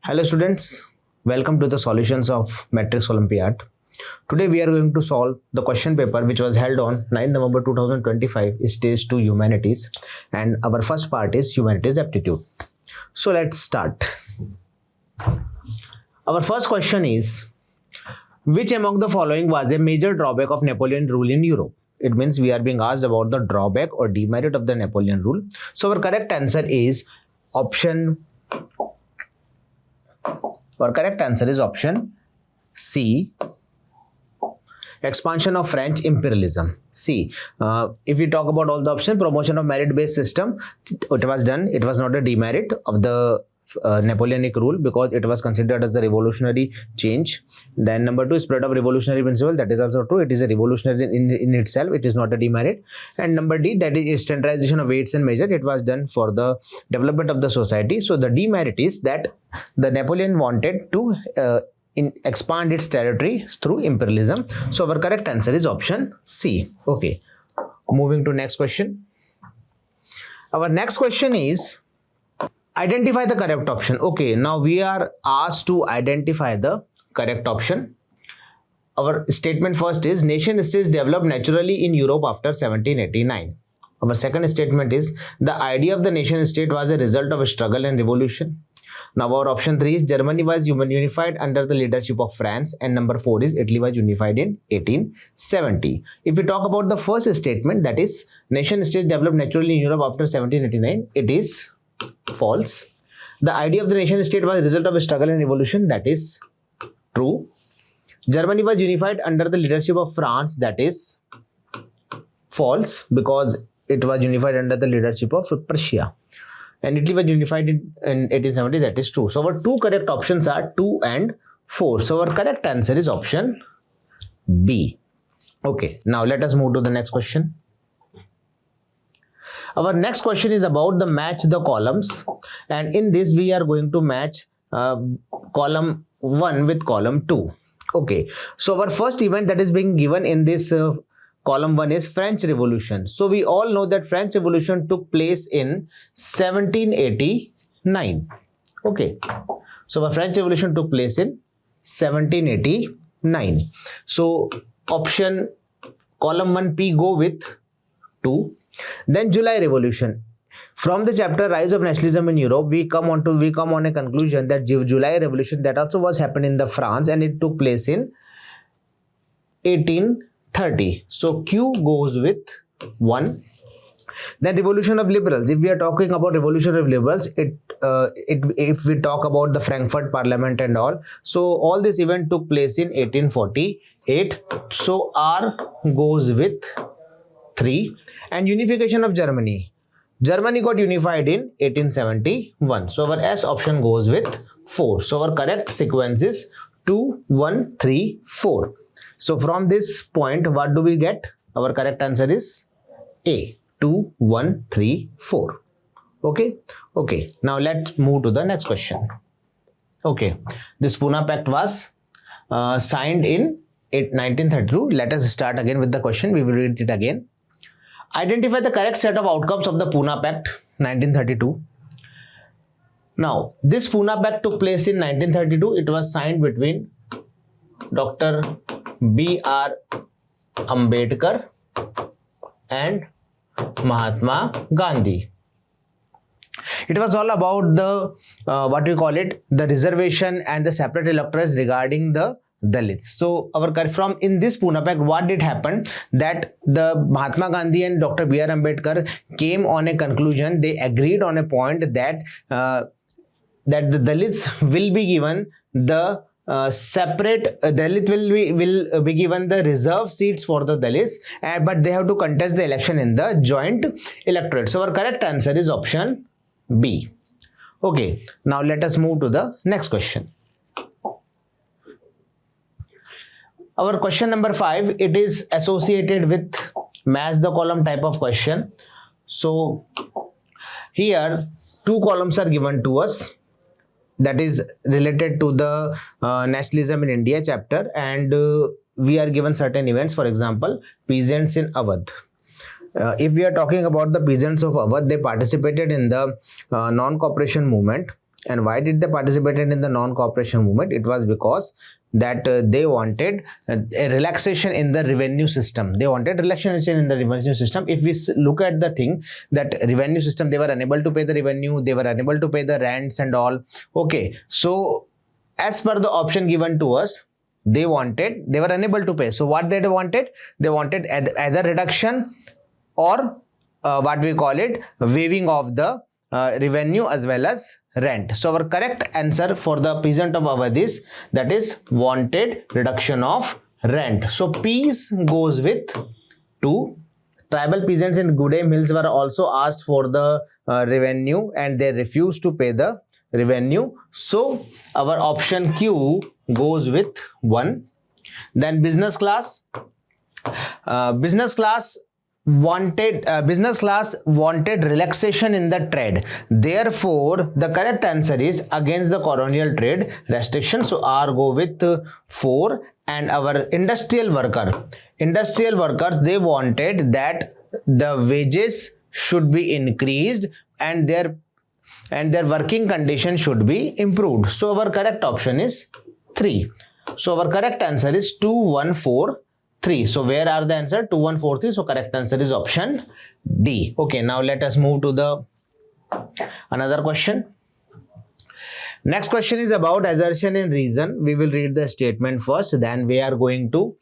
Hello students, welcome to the solutions of Matrix Olympiad. Today we are going to solve the question paper which was held on 9 November 2025 stage 2 humanities, and our first part is humanities aptitude. So let's start. Our first question is, which among the following was a major drawback of Napoleon rule in Europe? It means we are being asked about the drawback or demerit of the Napoleon rule. So our correct answer is option C, expansion of French imperialism. C. If we talk about all the options, promotion of merit-based system, it was done. It was not a demerit of the Napoleonic rule because it was considered as the revolutionary change. Then number 2, spread of revolutionary principle. That is also true. It is a revolutionary in itself. It is not a demerit. And number D, that is standardization of weights and measure. It was done for the development of the society. So the demerit is that the Napoleon wanted to expand its territory through imperialism. So our correct answer is option C. Okay. Moving to next question. Our next question is, identify the correct option. Okay, now we are asked to identify the correct option. Our statement first is, nation states developed naturally in Europe after 1789. Our second statement is, the idea of the nation state was a result of a struggle and revolution. Now our option 3 is, Germany was unified under the leadership of France, and number 4 is, Italy was unified in 1870. If we talk about the first statement, that is, nation states developed naturally in Europe after 1789, it is false. The idea of the nation state was a result of a struggle and revolution. That is true. Germany was unified under the leadership of France. That is false because it was unified under the leadership of Prussia. And Italy was unified in 1870. That is true. So our two correct options are 2 and 4. So our correct answer is option B. Okay. Now let us move to the next question. Our next question is about the match the columns, and in this we are going to match column 1 with column 2. Okay, so our first event that is being given in this column 1 is French Revolution. So we all know that French Revolution took place in 1789. Okay, so the French Revolution took place in 1789. So option column 1P go with 2. Then July Revolution. From the chapter Rise of Nationalism in Europe, we come on a conclusion that July Revolution that also was happened in the France, and it took place in 1830. So Q goes with 1. Then Revolution of Liberals. If we are talking about Revolution of Liberals, if we talk about the Frankfurt Parliament and all, so all this event took place in 1848. So R goes with 3. And unification of Germany. Germany got unified in 1871. So our S option goes with 4. So our correct sequence is 2, 1, 3, 4. So from this point, what do we get? Our correct answer is A. 2, 1, 3, 4. Okay. Okay. Now let's move to the next question. Okay. This Pune Pact was signed in 1932. Let us start again with the question. We will read it again. Identify the correct set of outcomes of the Pune Pact 1932. Now, this Pune Pact took place in 1932. It was signed between Dr. B.R. Ambedkar and Mahatma Gandhi. It was all about the the reservation and the separate electorates regarding the Dalits. So from in this Pune Pact, what did happen, that the Mahatma Gandhi and Dr. B.R. Ambedkar came on a conclusion. They agreed on a point that that the Dalits will be given the separate Dalit will be given the reserve seats for the Dalits, but they have to contest the election in the joint electorate. So our correct answer is option B. Okay, now let us move to the next question. Our question number 5, it is associated with match the column type of question. So here 2 columns are given to us, that is related to the nationalism in India chapter, and we are given certain events. For example, peasants in Awadh. If we are talking about the peasants of Awadh, they participated in the non-cooperation movement And why did they participate in the non-cooperation movement? It was because that they wanted a relaxation in the revenue system. They wanted relaxation in the revenue system. If we look at the thing, that revenue system, they were unable to pay the revenue, they were unable to pay the rents and all. Okay, so as per the option given to us, they were unable to pay. So what they wanted either reduction or what we call it, waiving of the revenue as well as rent. So our correct answer for the peasant of Awadhis, that is wanted reduction of rent. So P goes with 2. Tribal peasants in Goodame Hills were also asked for the revenue and they refused to pay the revenue. So our option Q goes with 1. Then business class wanted relaxation in the trade. Therefore the correct answer is against the colonial trade restriction. So R go with 4. And our industrial workers, they wanted that the wages should be increased and their working condition should be improved. So our correct option is 3. So our correct answer is 2, 1, 4, 3. So where are the answer? 2, 1, 4, 3. So correct answer is option D. Okay, now let us move to the another question. Next question is about assertion and reason. We will read the statement first, then we are going to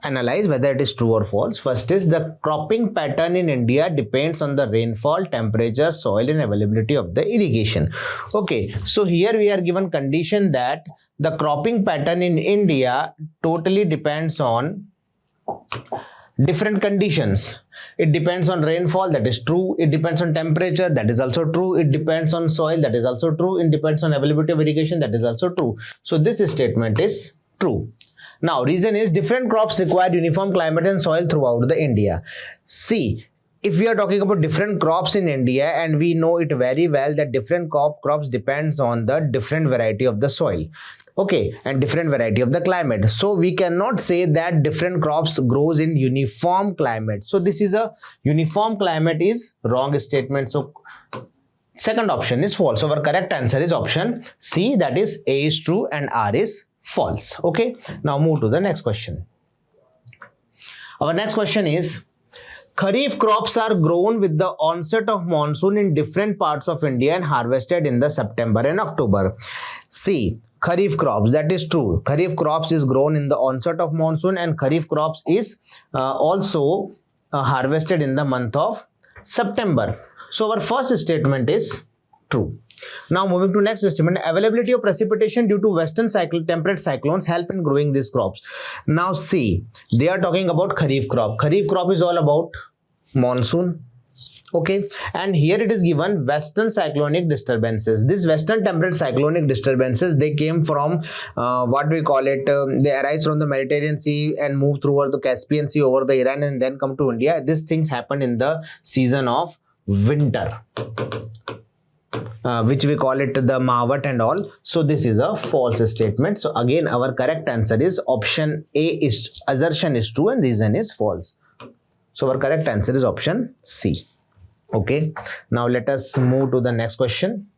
analyze whether it is true or false. First is the cropping pattern in India depends on the rainfall, temperature, soil and availability of the irrigation. Okay, so here we are given condition that the cropping pattern in India totally depends on different conditions. It depends on rainfall, that is true. It depends on temperature, that is also true. It depends on soil, that is also true. It depends on availability of irrigation, that is also true. So this statement is true. Now reason is different crops require uniform climate and soil throughout the India. See, if we are talking about different crops in India, and we know it very well that different crops depends on the different variety of the soil, okay, and different variety of the climate. So we cannot say that different crops grows in uniform climate. So this is a uniform climate is wrong statement. So second option is false. So our correct answer is option C, that is A is true and R is false. Okay, now move to the next question. Our next question is, Kharif crops are grown with the onset of monsoon in different parts of India and harvested in the September and October. See, Kharif crops, that is true. Kharif crops is grown in the onset of monsoon and Kharif crops is also harvested in the month of September. So our first statement is true. Now moving to next statement, availability of precipitation due to western temperate cyclones help in growing these crops. Now see, they are talking about Kharif crop. Kharif crop is all about monsoon. Okay, and here it is given western cyclonic disturbances. These western temperate cyclonic disturbances, they came from they arise from the Mediterranean Sea and move through the Caspian Sea over the Iran and then come to India. These things happen in the season of winter, which we call it the Mawat and all. So this is a false statement. So again our correct answer is option A, is assertion is true and reason is false. So our correct answer is option C. Okay, now let us move to the next question.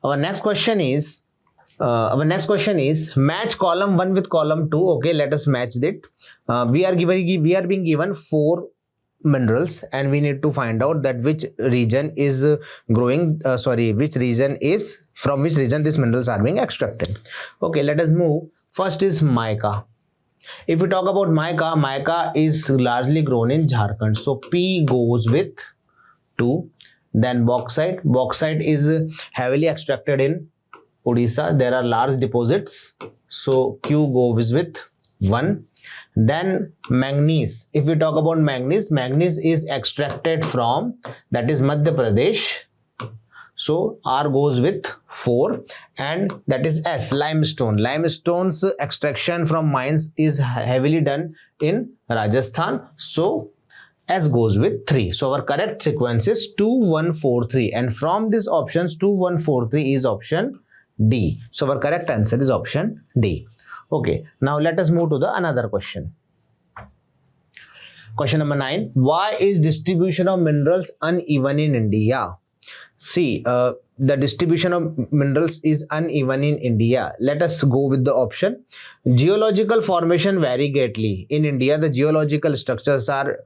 Our next question is match column 1 with column 2. Okay, let us match it. We are being given 4 minerals and we need to find out that which region is which region is from which region these minerals are being extracted. Okay, let us move. First is mica. If we talk about mica is largely grown in Jharkhand. So P goes with 2. Then bauxite is heavily extracted in Odisha. There are large deposits. So Q goes with 1. Then manganese. If we talk about manganese is extracted from, that is Madhya Pradesh. So R goes with 4, and that is S, limestone. Limestone's extraction from mines is heavily done in Rajasthan. So S goes with 3. So our correct sequence is 2, 1, 4, 3. And from these options, 2, 1, 4, 3 is option D. So our correct answer is option D. Okay, now let us move to the another question. Question number 9. Why is distribution of minerals uneven in India? See, the distribution of minerals is uneven in India. Let us go with the option. Geological formation vary greatly. In India, the geological structures are,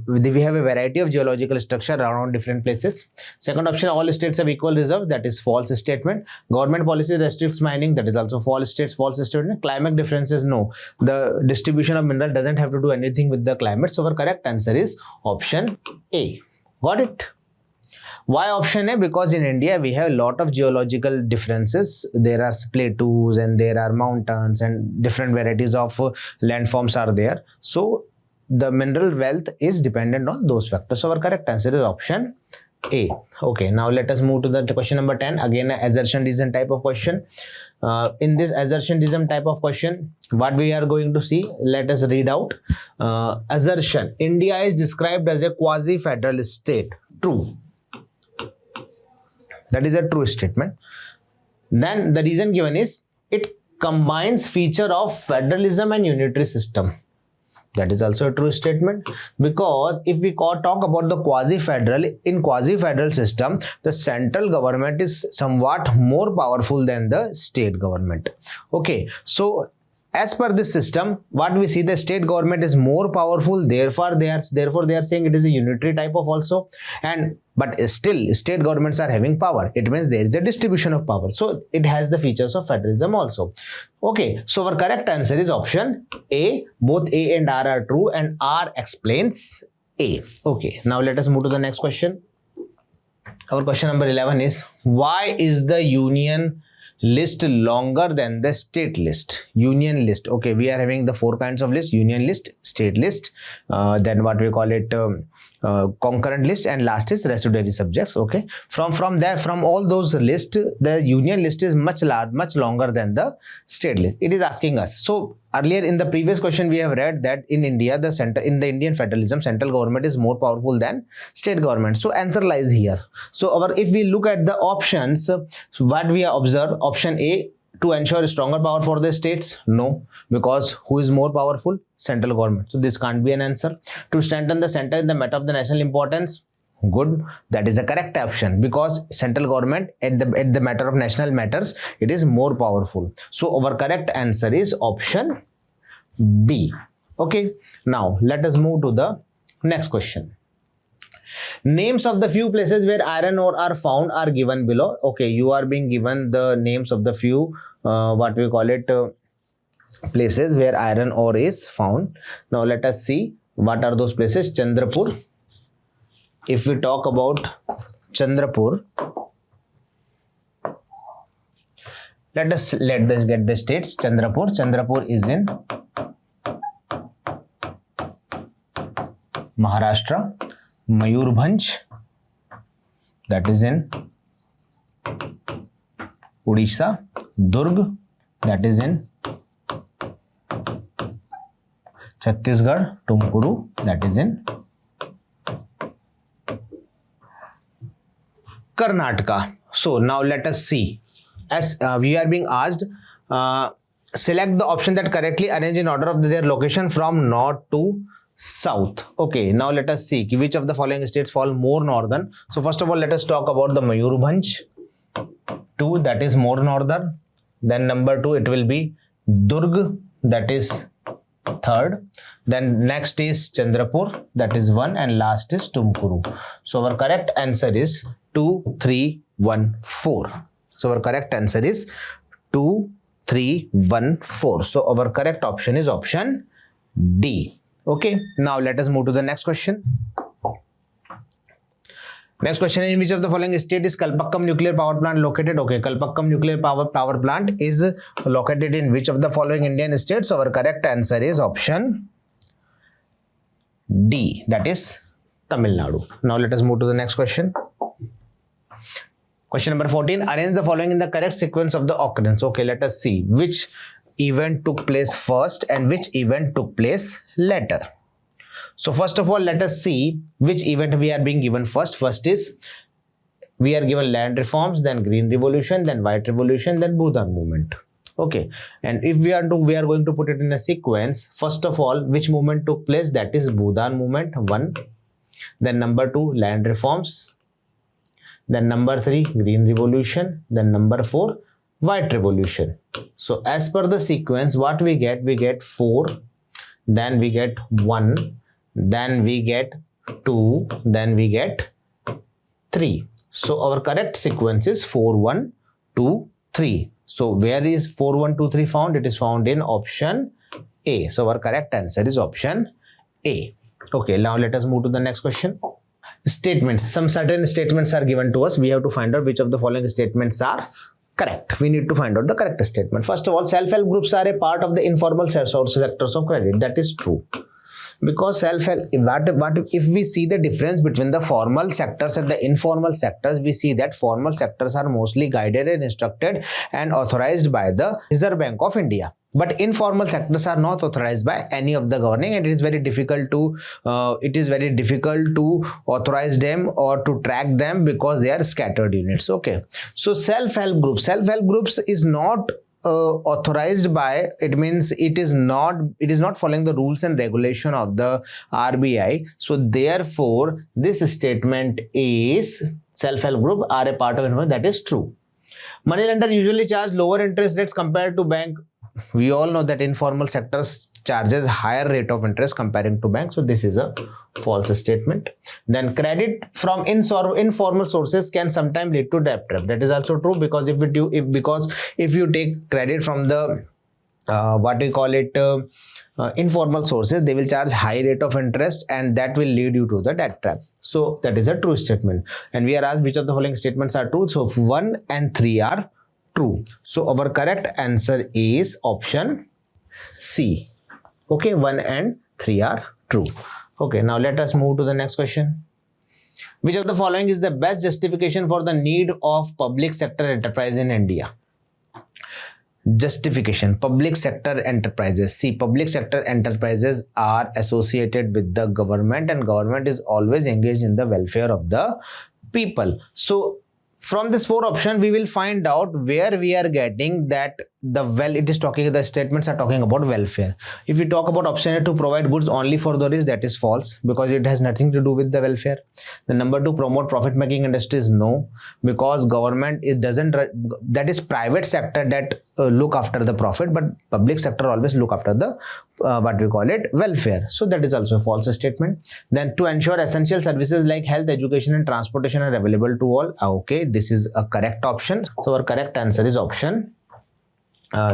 we have a variety of geological structure around different places. Second option, all states have equal reserve. That is false statement. Government policy restricts mining. That is also false statement. Climate differences, no. The distribution of mineral doesn't have to do anything with the climate. So our correct answer is option A. Got it? Why option A? Because in India we have a lot of geological differences. There are plateaus and there are mountains and different varieties of landforms are there. So the mineral wealth is dependent on those factors. So our correct answer is option A. Okay, now let us move to the question number 10. Again, an assertionism type of question. In this assertionism type of question, what we are going to see, let us read out. Assertion: India is described as a quasi-federal state. True. That is a true statement. Then the reason given is it combines feature of federalism and unitary system. That is also a true statement, because if we talk about the quasi-federal, in quasi-federal system, the central government is somewhat more powerful than the state government. Okay, so as per this system, what we see, the state government is more powerful, therefore they are saying it is a unitary type of also, but still state governments are having power. It means there is a distribution of power, so it has the features of federalism also. Okay, so our correct answer is option A. Both A and R are true, and R explains A. Okay, now let us move to the next question. Our question number 11 is, why is the union list longer than the state list? Union list. Okay, we are having the four kinds of list: union list, state list, then what we call it concurrent list, and last is residuary subjects. Okay, from all those lists, the union list is much longer than the state list. It is asking us. So earlier in the previous question we have read that in India, in the Indian federalism, central government is more powerful than state government. So answer lies here. So if we look at the options, what we observe, option A, to ensure stronger power for the states, no, because who is more powerful? Central government. So this can't be an answer. To strengthen the center in the matter of the national importance, good, that is a correct option, because central government at the matter of national matters, it is more powerful. So our correct answer is option B. Okay, now let us move to the next question. Names of the few places where iron ore are found are given below. Okay, you are being given the names of the few places where iron ore is found. Now let us see what are those places. Chandrapur. If we talk about Chandrapur, let us get the states. Chandrapur is in Maharashtra. Mayurbhanj, that is in Odisha. Durg, that is in Chhattisgarh. Tumkuru, that is in Karnataka. So now let us see. As we are being asked, select the option that correctly arrange in order of their location from north to south. Okay, now let us see which of the following states fall more northern. So first of all, let us talk about the Mayurbhanj. 2, that is more northern. Then number 2, it will be Durg, that is 3rd. Then next is Chandrapur, that is 1, and last is Tumkuru. So our correct answer is 2, 3, 1, 4. So our correct answer is 2, 3, 1, 4. So our correct option is option D. Okay, now let us move to the next question. Next question, in which of the following state is Kalpakkam nuclear power plant located? Okay, Kalpakkam nuclear power plant is located in which of the following Indian states? So our correct answer is option D, that is Tamil Nadu. Now let us move to the next question. Question number 14, arrange the following in the correct sequence of the occurrence. Okay, let us see which event took place first and which event took place later. So first of all, let us see which event we are being given first. First is we are given land reforms, then green revolution, then white revolution, then Bhutan movement. Okay, and if we are going to put it in a sequence, first of all, which movement took place? That is Bhutan movement, 1. Then number 2, land reforms. then number 3 green revolution, then number 4 white revolution. So as per the sequence, what we get 4, then we get 1, then we get 2, then we get 3. So our correct sequence is 4, 1, 2, 3. So where is 4, 1, 2, 3 found? It is found in option A. So our correct answer is option A. Okay, now let us move to the next question. Statements. Some certain statements are given to us. We have to find out which of the following statements are correct. We need to find out the correct statement. First of all, self-help groups are a part of the informal sectors of credit. That is true. Because self-help, if we see the difference between the formal sectors and the informal sectors, we see that formal sectors are mostly guided and instructed and authorized by the Reserve Bank of India. But informal sectors are not authorized by any of the governing, and it is very difficult to authorize them or to track them because they are scattered units. Okay, so self-help groups is not authorized by, it means it is not following the rules and regulation of the RBI. So therefore this statement is self-help group are a part of it. That is true. Money lender usually charge lower interest rates compared to bank. We all know that informal sectors charges higher rate of interest comparing to banks. So this is a false statement. Then credit from informal sources can sometimes lead to debt trap. That is also true, because if you take credit from the informal sources, they will charge high rate of interest, and that will lead you to the debt trap. So that is a true statement. And we are asked which of the following statements are true. So 1 and 3 are true. So our correct answer is option C. Okay, 1 and 3 are true. Okay, now let us move to the next question. Which of the following is the best justification for the need of public sector enterprise in India? Justification. Public sector enterprises. See, public sector enterprises are associated with the government, and government is always engaged in the welfare of the people. So from this 4 option, we will find out where we are getting that the statements are talking about welfare. If we talk about option A, to provide goods only for the rich, that is false, because it has nothing to do with the welfare. The number 2, promote profit making industries, no, because government, it doesn't, that is private sector that look after the profit, but public sector always look after the welfare. So that is also a false statement. Then to ensure essential services like health, education and transportation are available to all. Okay, this is a correct option. So our correct answer is option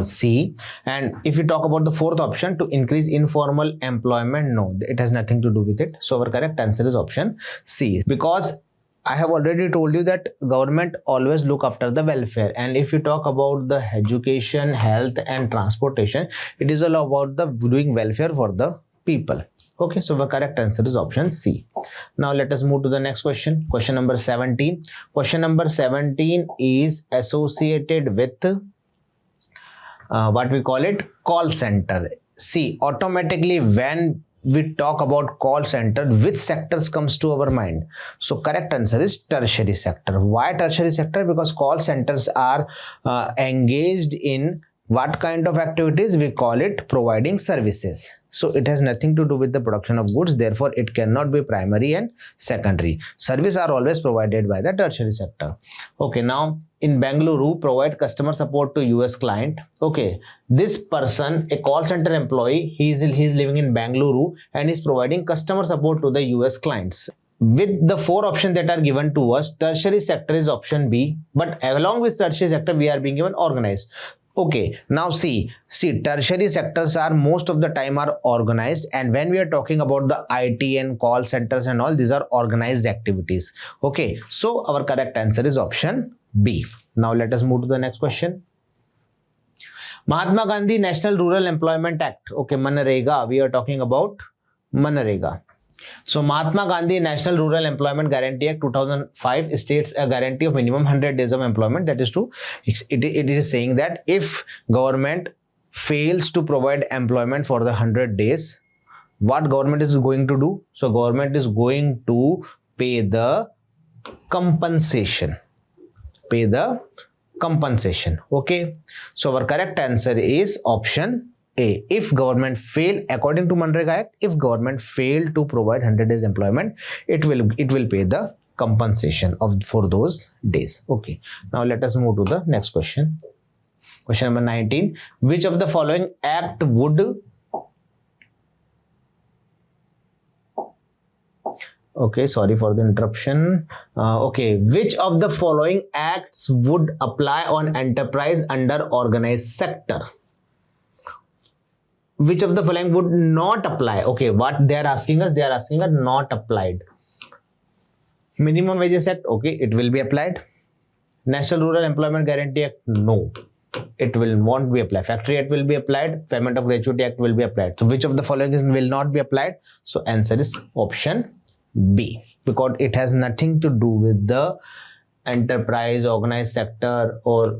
C. And if you talk about the 4th option, to increase informal employment, no, it has nothing to do with it. So our correct answer is option C, because I have already told you that government always look after the welfare. And if you talk about the education, health and transportation, it is all about the doing welfare for the people. Okay, so the correct answer is option C. Now let us move to the next question. Question number 17. Question number 17 is associated with call center. See, automatically when we talk about call center, which sectors comes to our mind? So correct answer is tertiary sector. Why tertiary sector? Because call centers are engaged in what kind of activities? We call it providing services. So it has nothing to do with the production of goods. Therefore, it cannot be primary and secondary. Services are always provided by the tertiary sector. Okay, now in Bengaluru, provide customer support to US client. Okay, this person, a call center employee, he's living in Bengaluru and is providing customer support to the US clients. With the 4 options that are given to us, tertiary sector is option B, but along with tertiary sector, we are being given organized. Okay, now see, tertiary sectors are most of the time are organized, and when we are talking about the IT and call centers and all, these are organized activities. Okay, so our correct answer is option B. Now let us move to the next question. Mahatma Gandhi National Rural Employment Act. Okay, Manrega, we are talking about Manrega. So Mahatma Gandhi National Rural Employment Guarantee Act 2005 states a guarantee of minimum 100 days of employment. That is true. It is saying that if government fails to provide employment for the 100 days, what government is going to do? So government is going to pay the compensation. Okay. So our correct answer is option A. If government fail, according to Manrega Act, if government fail to provide 100 days employment, it will pay the compensation for those days. Okay, now let us move to the next question. Question number 19. Which of the following act would okay, sorry for the interruption. Which of the following acts would apply on enterprise under organized sector? Which of the following would not apply? Okay, what they are asking us not applied. Minimum Wages Act, okay, it will be applied. National Rural Employment Guarantee Act, no, it won't be applied. Factory Act will be applied. Payment of Gratuity Act will be applied. So which of the following will not be applied? So answer is option B, because it has nothing to do with the enterprise, organized sector, or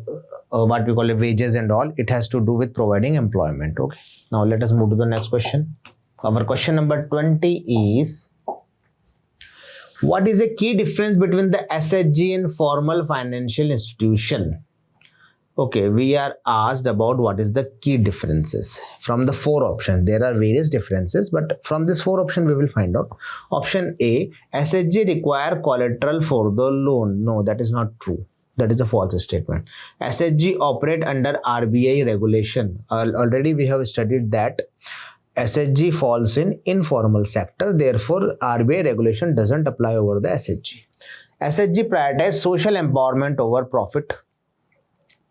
what we call it wages and all. It has to do with providing employment. Okay, now let us move to the next question. Our question number 20 is, what is a key difference between the SHG and formal financial institution? Okay, we are asked about what is the key differences from the 4 options. There are various differences, but from this 4 options we will find out. Option A, SHG require collateral for the loan. No, that is not true. That is a false statement. SHG operate under RBI regulation. Already we have studied that SHG falls in informal sector. Therefore, RBI regulation doesn't apply over the SHG. SHG prioritize social empowerment over profit.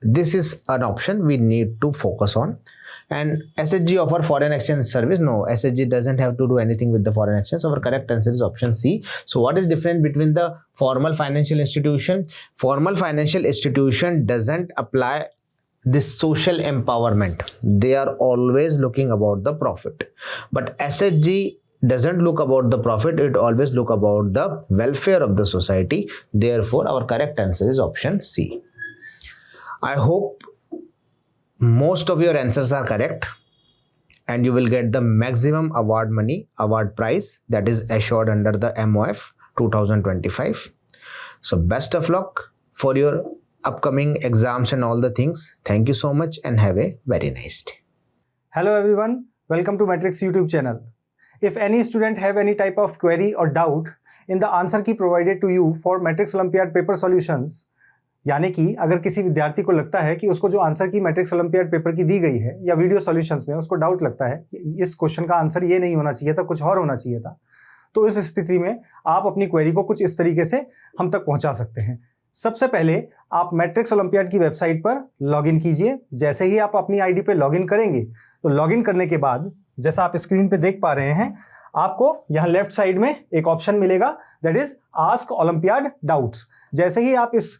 This is an option we need to focus on. And SHG offer foreign exchange service. No, SHG doesn't have to do anything with the foreign exchange. So our correct answer is option C. So what is different between the formal financial institution? Formal financial institution doesn't apply this social empowerment. They are always looking about the profit. But SHG doesn't look about the profit. It always look about the welfare of the society. Therefore, our correct answer is option C. I hope most of your answers are correct and you will get the maximum award prize that is assured under the MOF 2025. So best of luck for your upcoming exams and all the things. Thank you so much and have a very nice day. Hello everyone, welcome to Matrix YouTube channel. If any student have any type of query or doubt in the answer key provided to you for Matrix Olympiad paper solutions, यानी कि अगर किसी विद्यार्थी को लगता है कि उसको जो आंसर की मैट्रिक्स ओलंपियाड पेपर की दी गई है या वीडियो सॉल्यूशंस में उसको डाउट लगता है कि इस क्वेश्चन का आंसर ये नहीं होना चाहिए था, कुछ और होना चाहिए था, तो इस स्थिति में आप अपनी क्वेरी को कुछ इस तरीके से हम तक पहुंचा सकते हैं। सबसे पहले आप मैट्रिक्स ओलंपियाड की वेबसाइट पर लॉगिन कीजिए। जैसे ही आप अपनी आईडी पे लॉगिन करेंगे तो लॉगिन करने के बाद जैसा आप स्क्रीन पे देख पा रहे हैं, आपको यहाँ लेफ्ट साइड में एक ऑप्शन मिलेगा, that is ask olympiad doubts. जैसे ही आप इस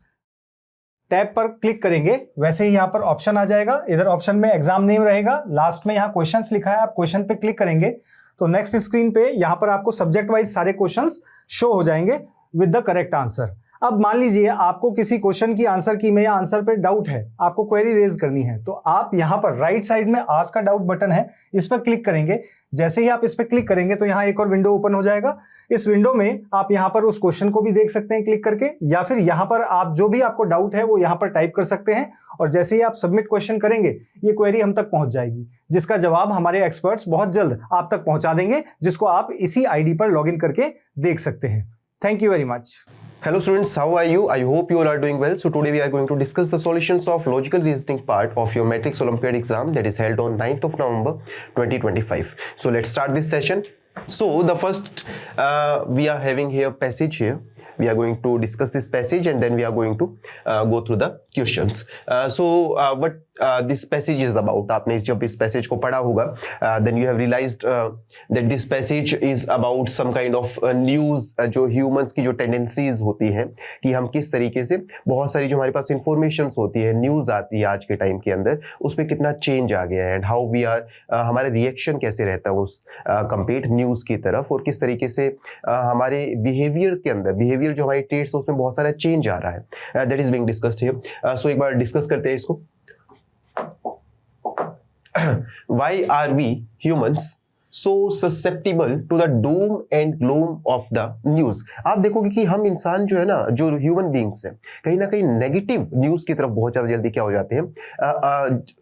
टैब पर क्लिक करेंगे वैसे ही यहाँ पर ऑप्शन आ जाएगा। इधर ऑप्शन में एग्जाम नेम रहेगा, लास्ट में यहाँ क्वेश्चंस लिखा है, आप क्वेश्चन पे क्लिक करेंगे तो नेक्स्ट स्क्रीन पे यहाँ पर आपको सब्जेक्ट वाइज सारे क्वेश्चंस शो हो जाएंगे विद द करेक्ट आंसर। अब मान लीजिए आपको किसी क्वेश्चन की आंसर की में या आंसर पे डाउट है, आपको क्वेरी रेज करनी है, तो आप यहाँ पर राइट साइड में आस्क का डाउट बटन है, इस पर क्लिक करेंगे। जैसे ही आप इस पर क्लिक करेंगे तो यहाँ एक और विंडो ओपन हो जाएगा। इस विंडो में आप यहाँ पर उस क्वेश्चन को भी देख सकते हैं क्लिक करके, या फिर यहाँ पर आप जो भी आपको डाउट है वो यहाँ पर टाइप कर सकते हैं और जैसे ही आप सबमिट क्वेश्चन करेंगे ये क्वेरी हम तक पहुंच जाएगी, जिसका जवाब हमारे एक्सपर्ट्स बहुत जल्द आप तक पहुंचा देंगे, जिसको आप इसी आईडी पर लॉगिन करके देख सकते हैं। Thank you very much. Hello students, how are you? I hope you all are doing well. So today we are going to discuss the solutions of logical reasoning part of your Matrix Olympiad exam that is held on 9th of November 2025. So let's start this session. So the first we are having here passage here. We are going to discuss this passage and then we are going to go through the questions. What this passage is about, आपने जब इस passage को पढ़ा होगा, then you have realized that this passage is about some kind of news, जो humans की जो tendencies होती हैं कि हम किस तरीके से बहुत सारी जो हमारे पास informations होती है, news आती है आज के time के अंदर, उसमें कितना change आ गया है and how we are हमारा reaction कैसे रहता है उस complete news की तरफ और किस तरीके से हमारे behavior के अंदर behavior जो हमारी traits है उसमें बहुत सारा change आ रहा है। That is being discussed here. So एक बार discuss करते हैं इसको। Why are we humans so susceptible to the doom and gloom of the news? आप देखोगे कि हम इंसान जो है ना, जो ह्यूमन बींग्स हैं, कहीं ना कहीं नेगेटिव न्यूज की तरफ बहुत ज्यादा जल्दी क्या हो जाते हैं,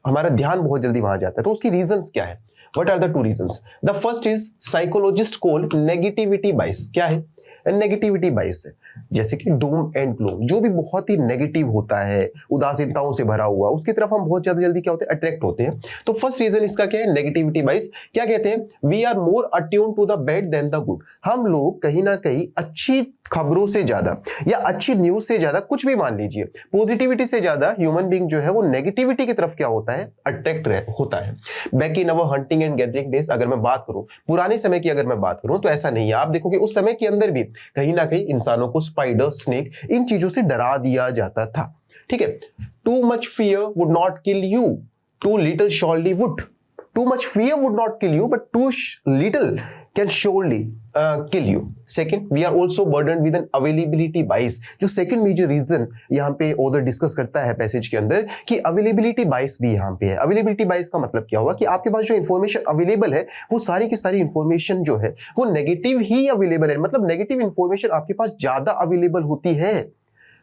हमारा ध्यान बहुत जल्दी वहां जाता है। तो उसकी रीजंस क्या है? What are the two reasons? The first is psychologist call negativity bias. क्या है? नेगेटिविटी बाइस है। जैसे कि डूम एंड ग्लोम, जो भी बहुत ही नेगेटिव होता है, उदासीनताओं से भरा हुआ, उसकी तरफ हम बहुत ज्यादा जल्दी क्या होते हैं, अट्रैक्ट होते हैं। तो फर्स्ट रीजन इसका क्या है, नेगेटिविटी बाइस। क्या कहते हैं, we are more attune to the bad than the good. हम लोग कहीं ना कहीं अच्छी खबरों से ज्यादा या अच्छी न्यूज से ज्यादा, कुछ भी मान लीजिए, पॉजिटिविटी से ज्यादा ह्यूमन बीइंग जो है वो नेगेटिविटी की तरफ क्या होता है, अट्रैक्ट होता है। Back in our hunting and gathering days, अगर मैं बात करूं पुराने समय की, अगर मैं बात करूं तो ऐसा नहीं है। आप देखो कि उस समय के अंदर भी कहीं ना कहीं इंसानों को स्पाइडर, स्नेक, इन चीजों से डरा दिया जाता था। ठीक है, too much fear would not kill you, too little surely would. Too much fear would not kill you, but too little can surely kill you. Second, we are also burdened with an availability bias. जो second major reason यहाँ पे author discuss करता है passage के अंदर कि availability bias भी यहाँ पे है। availability bias का मतलब क्या हुआ कि आपके पास जो इंफॉर्मेशन अवेलेबल है वो सारी की सारी इंफॉर्मेशन जो है वो नेगेटिव ही अवेलेबल है, मतलब नेगेटिव इंफॉर्मेशन आपके पास ज्यादा अवेलेबल होती है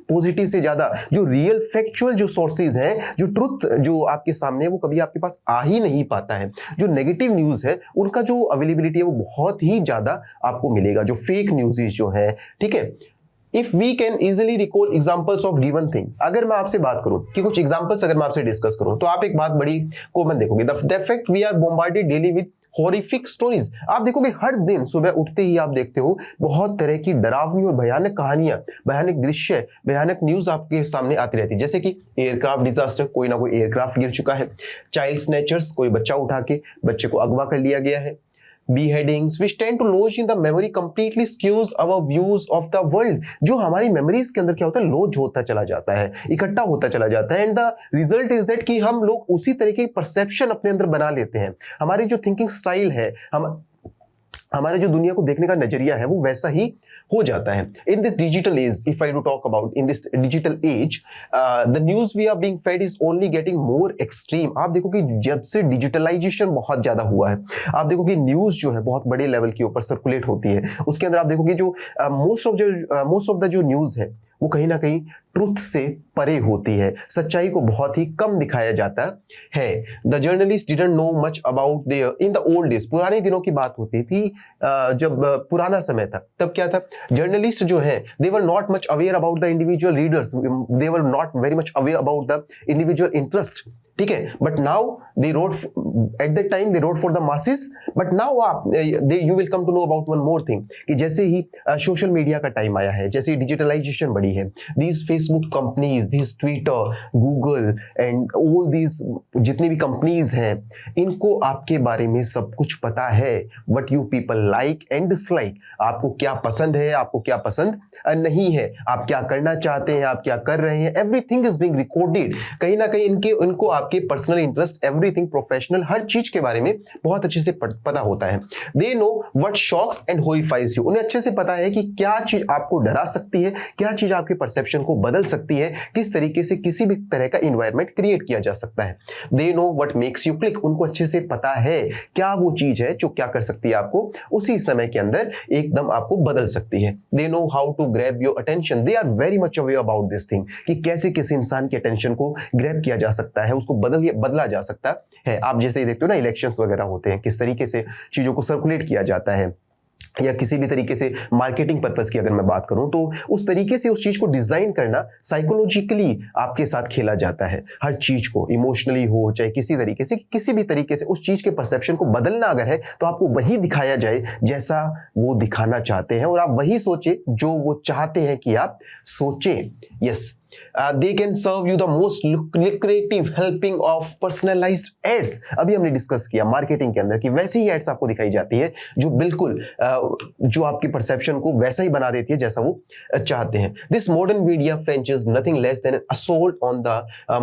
पॉजिटिव से ज्यादा। जो रियल फैक्चुअल जो सोर्सेज हैं, जो ट्रुथ जो आपके सामने है, वो कभी आपके पास आ ही नहीं पाता है। जो नेगेटिव न्यूज है उनका जो अवेलेबिलिटी है वो बहुत ही ज्यादा आपको मिलेगा, जो फेक न्यूज़ जो है। ठीक है, if we can easily recall examples of given thing, अगर मैं आपसे बात करूं कि कुछ एग्जाम्पल्स अगर मैं आपसे डिस्कस करूं तो आप एक बात बड़ी कॉमन देखोगे, the fact we are bombarded daily with horrific stories. आप देखोगे हर दिन सुबह उठते ही आप देखते हो बहुत तरह की डरावनी और भयानक कहानियां, भयानक दृश्य, भयानक न्यूज आपके सामने आती रहती है। जैसे कि एयरक्राफ्ट डिजास्टर, कोई ना कोई एयरक्राफ्ट गिर चुका है, चाइल्ड स्नैचर्स, कोई बच्चा उठा के बच्चे को अगवा कर लिया गया है, beheadings which tend to lodge in the memory completely skews our views of the world। जो हमारी मेमोरीज के अंदर क्या होता है, लॉज होता चला जाता है, इकट्ठा होता चला जाता है, and the result is that कि हम लोग उसी तरीके की परसेप्शन अपने अंदर बना लेते हैं। हमारी जो थिंकिंग स्टाइल है, हमारे जो दुनिया को देखने का नजरिया है वो वैसा ही हो जाता है। In this digital age, if I do talk about in this digital age, the news we are being fed is only getting more extreme. आप देखो कि जब से डिजिटलाइजेशन बहुत ज्यादा हुआ है, आप देखो कि न्यूज जो है बहुत बड़े लेवल के ऊपर सर्कुलेट होती है। उसके अंदर आप देखो कि जो मोस्ट ऑफ द जो न्यूज है वो कहीं ना कहीं ट्रुथ से परे होती है, सच्चाई को बहुत ही कम दिखाया जाता है। The journalist didn't know much about there in the old days, पुराने दिनों की बात होती थी, जब पुराना समय था तब क्या था, जर्नलिस्ट जो है they were not much aware about the individual readers, they were not very much aware about the individual interest. ठीक है, but now they wrote at the time they wrote for the masses, but now आप you will come to know about one more thing कि जैसे ही social media का time आया है, जैसे ही डिजिटलाइजेशन बढ़ी है, these Facebook companies, these Twitter, Google and all these जितनी भी कंपनीज हैं, इनको आपके बारे में सब कुछ पता है। What you people like and dislike, आपको क्या पसंद है, आपको क्या पसंद नहीं है, आप क्या करना चाहते हैं, आप क्या कर रहे हैं, एवरीथिंग इज बीइंग रिकॉर्डेड। कहीं ना कहीं इनको आपके पर्सनल इंटरेस्ट, एवरीथिंग प्रोफेशनल, हर चीज के बारे में बहुत अच्छे से पता होता है। They know what shocks and horrifies you, उन्हें अच्छे से पता है कि क्या चीज आपको डरा सकती है, क्या चीज आपके परसेप्शन को बदल सकती है, किस तरीके से किसी भी तरह का इन्वायरमेंट क्रिएट किया जा सकता है। They know what makes you click, उनको अच्छे से पता है क्या वो चीज है जो क्या कर सकती है आपको उसी समय के अंदर एकदम आपको बदल सकती है। They know how to grab your attention, they are very much aware about this thing कि कैसे किसी इंसान की अटेंशन को ग्रैब किया जा सकता है, उसको बदला जा सकता है। आप जैसे ही देखते हो ना, इलेक्शंस वगैरह होते हैं, किस तरीके से चीजों को सर्कुलेट किया जाता है, या किसी भी तरीके से मार्केटिंग पर्पस की अगर मैं बात करूं तो उस तरीके से उस चीज को डिजाइन करना साइकोलॉजिकली आपके साथ खेला जाता है। हर चीज को इमोशनली हो चाहे किसी तरीके से, किसी भी तरीके से उस चीज के परसेप्शन को बदलना अगर है तो आपको वही दिखाया जाए जैसा वो दिखाना चाहते हैं, और आप वही सोचे जो वो चाहते हैं कि आप सोचें। Yes, they can serve you the most lucrative helping of personalized ads। अभी हमने डिस्कस किया मार्केटिंग के अंदर कि वैसी ही एड्स आपको दिखाई जाती है जो बिल्कुल जो आपकी परसेप्शन को वैसा ही बना देती है जैसा वो चाहते हैं। This modern media French is nothing less than assault on the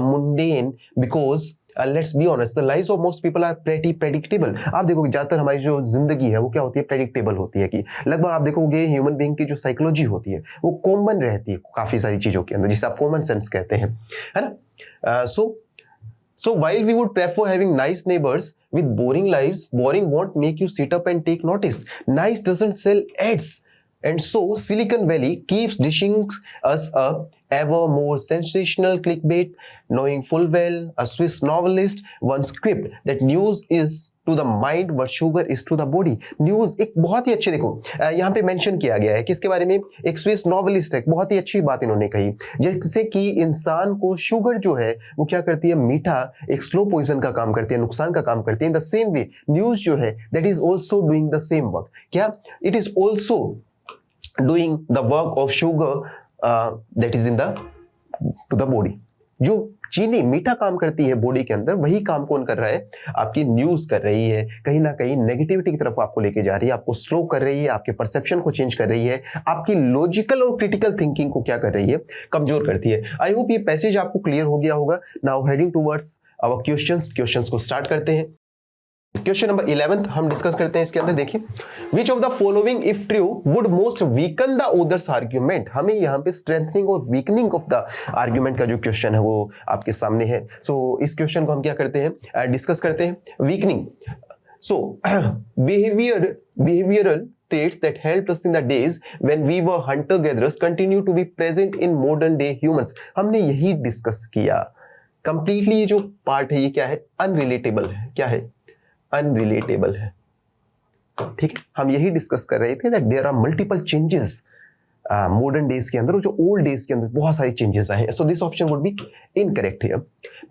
mundane because let's be honest, the lives of most people are pretty predictable. आप देखोगे ज्यादातर हमारी जो जिंदगी है वो क्या होती है, प्रेडिक्टेबल होती है, कि लगभग आप देखोगे ह्यूमन बीइंग की जो साइकोलॉजी होती है वो कॉमन रहती है काफी सारी चीजों के अंदर, जिसे आप कॉमन सेंस कहते हैं, है ना। So while we would prefer having nice neighbors with boring lives, boring won't make you sit up and take notice. Nice doesn't sell ads. And so Silicon Valley keeps dishing us a ever more sensational clickbait, knowing full well a Swiss novelist once quipped that news is to the mind what sugar is to the body. News एक बहुत ही अच्छी, देखो यहाँ पे mention किया गया है किसके बारे में, एक स्विस नॉवेलिस्ट है, बहुत ही अच्छी बात इन्होंने कही, जैसे कि इंसान को शुगर जो है वो क्या करती है, मीठा एक स्लो पॉइजन का काम करती है, नुकसान का काम करती है। In the same way news जो है that is also doing the same work. क्या, it is also doing the work of sugar that is in the to the body. जो चीनी मीठा काम करती है बॉडी के अंदर, वही काम कौन कर रहा है, आपकी न्यूज कर रही है। कहीं ना कहीं नेगेटिविटी की तरफ आपको लेके जा रही है, आपको स्लो कर रही है, आपके परसेप्शन को चेंज कर रही है, आपकी लॉजिकल और क्रिटिकल थिंकिंग को क्या कर रही है, कमजोर करती है। आई होप ये पैसेज आपको क्लियर हो गया होगा। Now heading towards our questions को स्टार्ट करते हैं। क्वेश्चन नंबर 11 हम डिस्कस करते हैं। इसके अंदर देखिए, विच of the following if true would most weaken the others argument. हमें यहाँ पे स्ट्रेंथनिंग और वीकनिंग ऑफ द आर्ग्यूमेंट का जो क्वेश्चन है वो आपके सामने है। सो इस क्वेश्चन को हम क्या करते हैं, डिस्कस करते हैं। Weakening, so behavioral traits that helped us in the days when we were hunter gatherers continue to be present in modern day humans। हमने यही डिस्कस किया कंप्लीटली। ये जो पार्ट है ये क्या है, अनरिलेटेबल है। क्या है, अनरिलेटेबल है। ठीक है, हम यही डिस्कस कर रहे थे that there are multiple changes modern days के अंदर, और जो ओल्ड डेज के अंदर बहुत सारे चेंजेस आए हैं। So this option would be incorrect here.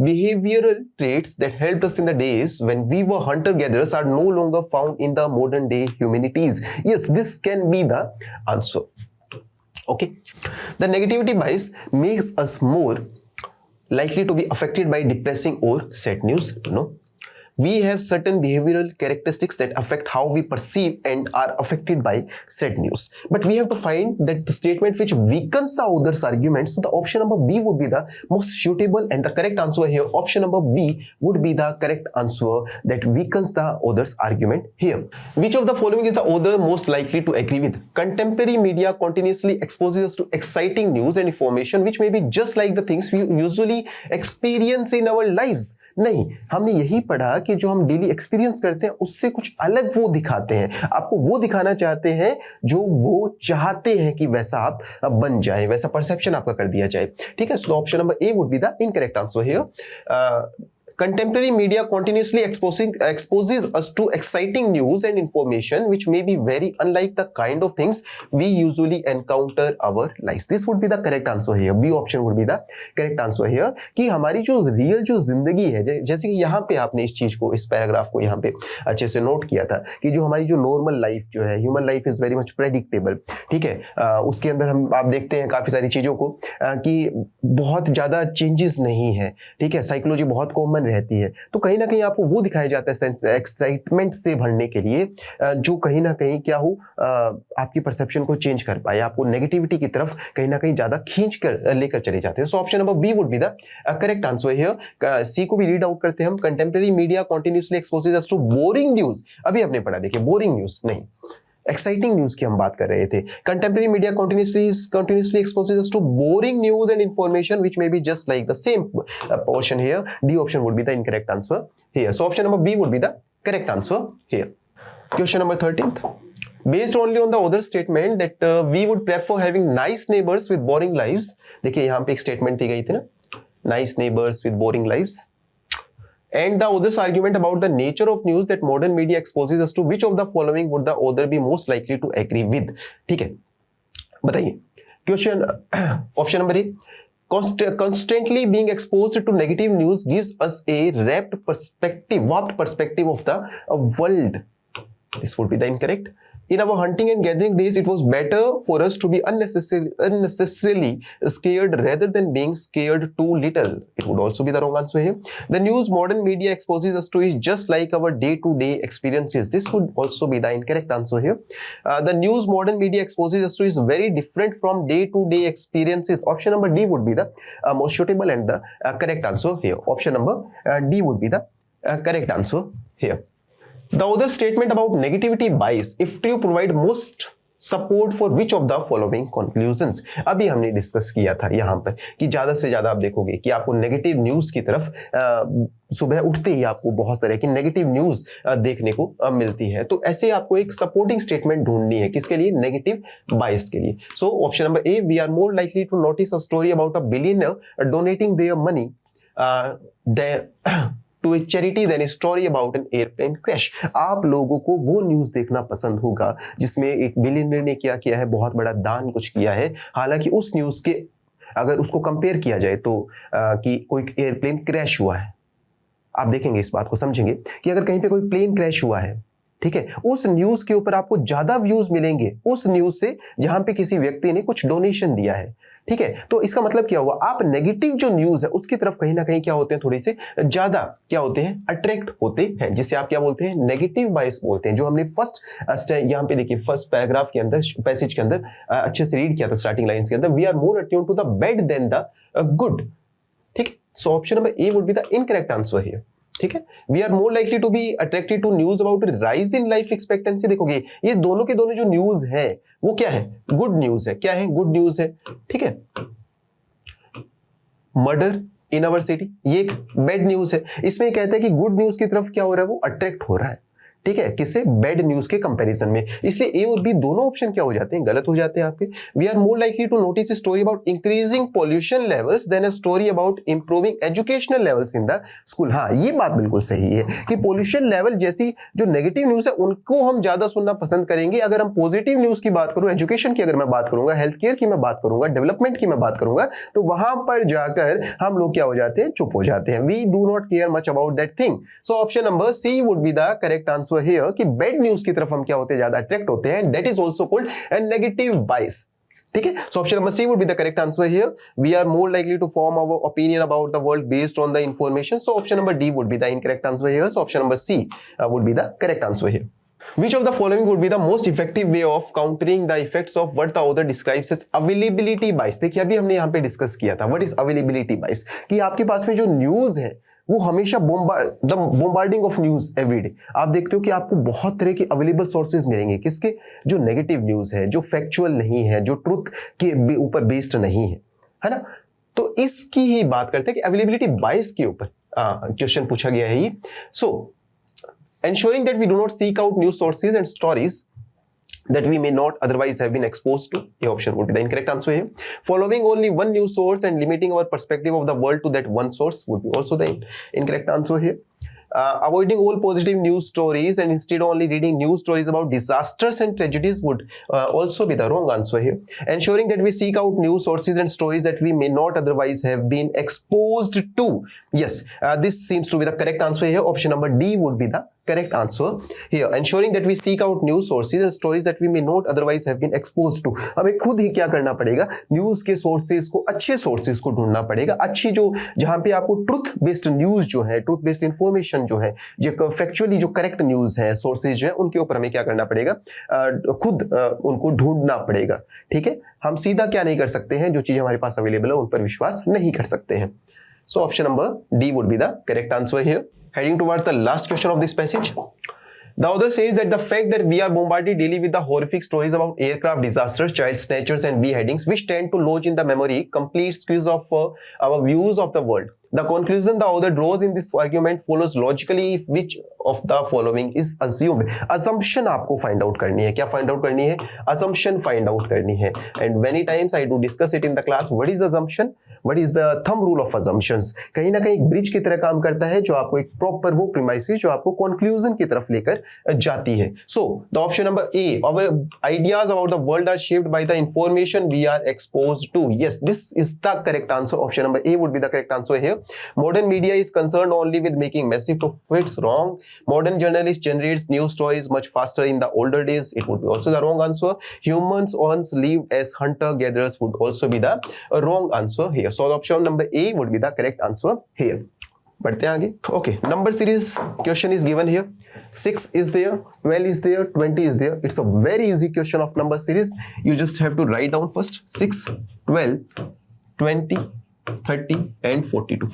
Behavioural traits that helped us in the days when we were hunter gatherers are no longer found in the modern day humanities. Yes, this can be the answer. Okay, the negativity bias makes us more likely to be affected by depressing or sad news? No. We have certain behavioral characteristics that affect how we perceive and are affected by sad news. But we have to find that the statement which weakens the other's arguments. So the option number B would be the most suitable, and the correct answer here, option number B would be the correct answer that weakens the other's argument here. Which of the following is the other most likely to agree with? Contemporary media continuously exposes us to exciting news and information which may be just like the things we usually experience in our lives. नहीं, हमने यही पढ़ा कि जो हम daily experience करते हैं उससे कुछ अलग वो दिखाते हैं। आपको वो दिखाना चाहते हैं जो वो चाहते हैं कि वैसा आप बन जाए, वैसा परसेप्शन आपका कर दिया जाए। ठीक है, so option number A would be the incorrect answer here. Contemporary media continuously exposes us to exciting news and information which may be very unlike the kind of things we usually encounter our lives. This would be the correct answer here. B option would be the correct answer here कि हमारी जो real जो जिंदगी है, जैसे कि यहाँ पे आपने इस चीज को, इस पैराग्राफ को यहाँ पे अच्छे से नोट किया था कि जो हमारी जो नॉर्मल लाइफ जो है, human life is very much predictable. ठीक है, उसके अंदर हम आप देखते हैं काफी सारी चीजों को कि बहुत ज्यादा चेंजेस नहीं है। ठीक है, साइकोलॉजी बहुत कॉमन रहती है। तो कहीं ना कहीं आपको वो दिखाया जाता है एक्साइटमेंट से भरने के लिए, जो कहीं ना कहीं क्या हो, आपकी परसेप्शन को चेंज कर पाए, आपको नेगेटिविटी की तरफ कहीं ना कहीं ज्यादा खींच कर लेकर चले जाते हैं। So option number B would be the correct answer here. C को भी रीड आउट करते हैं हम। Contemporary media continuously exposes us to boring news. अभी आपने पढ़ा, देखिए बोरिंग न्यूज नहीं, एक्साइटिंग न्यूज की हम बात कर रहे थे। Contemporary media continuously exposes us to boring news and information which may be just like the same portion here. D option would be the incorrect answer here. So option number B would be the correct answer here. Question number 13th. Based only on the other statement that we would prefer having nice neighbors with boring lives. देखिए यहाँ पे एक statement दी गई थी ना, nice neighbors with boring lives. And the other's argument about the nature of news that modern media exposes us to, which of the following would the other be most likely to agree with? ठीक है, बताइए। Question option number A, constantly being exposed to negative news gives us a warped perspective of the world. This would be the incorrect. In our hunting and gathering days, it was better for us to be unnecessarily scared rather than being scared too little. It would also be the wrong answer here. The news modern media exposes us to is just like our day-to-day experiences. This would also be the incorrect answer here. The news modern media exposes us to is very different from day-to-day experiences. Option number D would be the most suitable and the correct answer here. Option number D would be the correct answer here. The other statement about negativity bias, if true, provide most support for which of the following conclusions? अभी हमने discuss किया था यहाँ पर कि ज्यादा से ज्यादा आप देखोगे कि आपको नेगेटिव न्यूज की तरफ सुबह उठते ही आपको बहुत तरह की नेगेटिव न्यूज देखने को मिलती है। तो ऐसे आपको एक सपोर्टिंग स्टेटमेंट ढूंढनी है, किसके लिए? नेगेटिव बायस के लिए। So option number A, we are more likely to notice a story about a billionaire donating their money to a charity than a story about an airplane crash. आप लोगों को वो न्यूज देखना पसंद होगा जिसमें एक बिलियनर ने क्या किया है, बहुत बड़ा दान कुछ किया है, हालांकि उस न्यूज के अगर उसको कंपेयर किया जाए तो कि कोई एयरप्लेन क्रैश हुआ है, आप देखेंगे इस बात को समझेंगे कि अगर कहीं पे कोई प्लेन क्रैश हुआ है, ठीक है, उस न्यूज के ऊपर आपको ज्यादा व्यूज मिलेंगे उस न्यूज से जहां पे किसी व्यक्ति ने कुछ डोनेशन दिया है, ठीक है। तो इसका मतलब क्या हुआ, आप नेगेटिव जो न्यूज है उसकी तरफ कहीं ना कहीं क्या होते हैं, थोड़ी से ज्यादा क्या होते हैं, अट्रैक्ट होते हैं, जिसे आप क्या बोलते हैं, नेगेटिव बायस बोलते हैं। जो हमने फर्स्ट यहाँ पे देखिए फर्स्ट पैराग्राफ के अंदर, पैसेज के अंदर अच्छे से रीड किया था, स्टार्टिंग लाइंस के अंदर, we are more attune to the bad than the good, ठीक है। So option number A would be the incorrect answer here, ठीक है। We are more likely to be attracted to news about rise in life expectancy. देखोगे ये दोनों के दोनों जो न्यूज है वो क्या है, गुड न्यूज है, क्या है, गुड न्यूज है, ठीक है। मर्डर इन अवर सिटी ये एक बैड न्यूज है, इसमें कहते हैं कि गुड न्यूज की तरफ क्या हो रहा है, वो अट्रैक्ट हो रहा है, ठीक है, किससे, बैड न्यूज के कंपैरिजन में। इसलिए ए और बी दोनों ऑप्शन क्या हो जाते हैं, गलत हो जाते हैं आपके। We are more likely to notice a story about increasing pollution levels than a story about improving educational levels in the school. हाँ, ये बात बिल्कुल सही है कि पॉल्यूशन लेवल जैसी जो नेगेटिव न्यूज है उनको हम ज्यादा सुनना पसंद करेंगे। अगर हम पॉजिटिव न्यूज की बात करूं, एजुकेशन की अगर मैं बात करूंगा, हेल्थ केयर की मैं बात करूंगा, डेवलपमेंट की मैं बात करूंगा, तो वहां पर जाकर हम लोग क्या हो जाते हैं, चुप हो जाते हैं। We do not care much about that thing. So option number C would be the correct answer here कि बैड न्यूज की तरफ हम क्या होते हैं, ज्यादा अट्रैक्ट होते हैं। That is also called a negative bias, ठीक है। So option number C would be the correct answer here. We are more likely to form our opinion about the world based on the information. So option number D would be the incorrect answer here. So option number C would be the correct answer here. Which of the following would be the most effective way of countering the effects of what the author describes as availability bias? देखिए अभी हमने यहाँ पे discuss किया था what is availability bias, कि आपके पास में जो न्यूज है वो हमेशा बोम्बार्डिंग ऑफ न्यूज एवरीडे। आप देखते हो कि आपको बहुत तरह के अवेलेबल सोर्सेज मिलेंगे, किसके, जो नेगेटिव न्यूज है, जो फैक्चुअल नहीं है, जो ट्रुथ के ऊपर बेस्ड नहीं है ना। तो इसकी ही बात करते हैं कि अवेलेबिलिटी बायस के ऊपर क्वेश्चन पूछा गया है ये। सो ensuring that we do not seek out news sources and stories that we may not otherwise have been exposed to. The option would be the incorrect answer here. Following only one news source and limiting our perspective of the world to that one source would be also the incorrect answer here. Avoiding all positive news stories and instead only reading news stories about disasters and tragedies would also be the wrong answer here. Ensuring that we seek out news sources and stories that we may not otherwise have been exposed to. Yes, this seems to be the correct answer here. Option number D would be the correct answer here. Ensuring that we seek out news sources and stories that we may not otherwise have been exposed to. हमें खुद ही क्या करना पड़ेगा, news के sources को, अच्छे sources को ढूंढना पड़ेगा, अच्छी जो जहां पे आपको ट्रुथ बेस्ड न्यूज जो है, ट्रुथ बेस्ड इंफॉर्मेशन जो है, जो फैक्चुअली जो करेक्ट न्यूज है, सोर्सेज जो है, उनके ऊपर हमें क्या करना पड़ेगा, खुद उनको ढूंढना पड़ेगा, ठीक है। हम सीधा क्या नहीं कर सकते हैं, जो चीज हमारे पास अवेलेबल है उन पर विश्वास नहीं कर सकते हैं। So option number D would be the correct answer here. Heading towards the last question of this passage. The author says that the fact that we are bombarded daily with the horrific stories about aircraft disasters, child snatchers and beheadings which tend to lodge in the memory complete squeeze of our views of the world. The conclusion the author draws in this argument follows logically if which of the following is assumed. Assumption आपको find out करनी है, क्या find out करनी है, assumption find out करनी है. And many times I do discuss it in the class. What is assumption? What is the thumb rule of assumptions? कहीं ना कहीं एक ब्रिज की तरह काम करता है जो आपको एक प्रॉपर वो प्रीमाइसेस जो आपको कंक्लूजन की तरफ लेकर जाती है. So the option number A, our ideas about the world are shaped by the information we are exposed to. Yes, this is the correct answer. Option number A would be the correct answer here. Modern media is concerned only with making massive profits. Wrong. Modern journalists generate news stories much faster in the older days. It would be also the wrong answer. Humans once lived as hunter-gatherers would also be the wrong answer here. So option number A would be the correct answer here. बढ़ते हैं आगे. Okay, number series question is given here. 6 is there, 12 is there, 20 is there. It's a very easy question of number series. You just have to write down first 6, 12, 20, 30 and 42.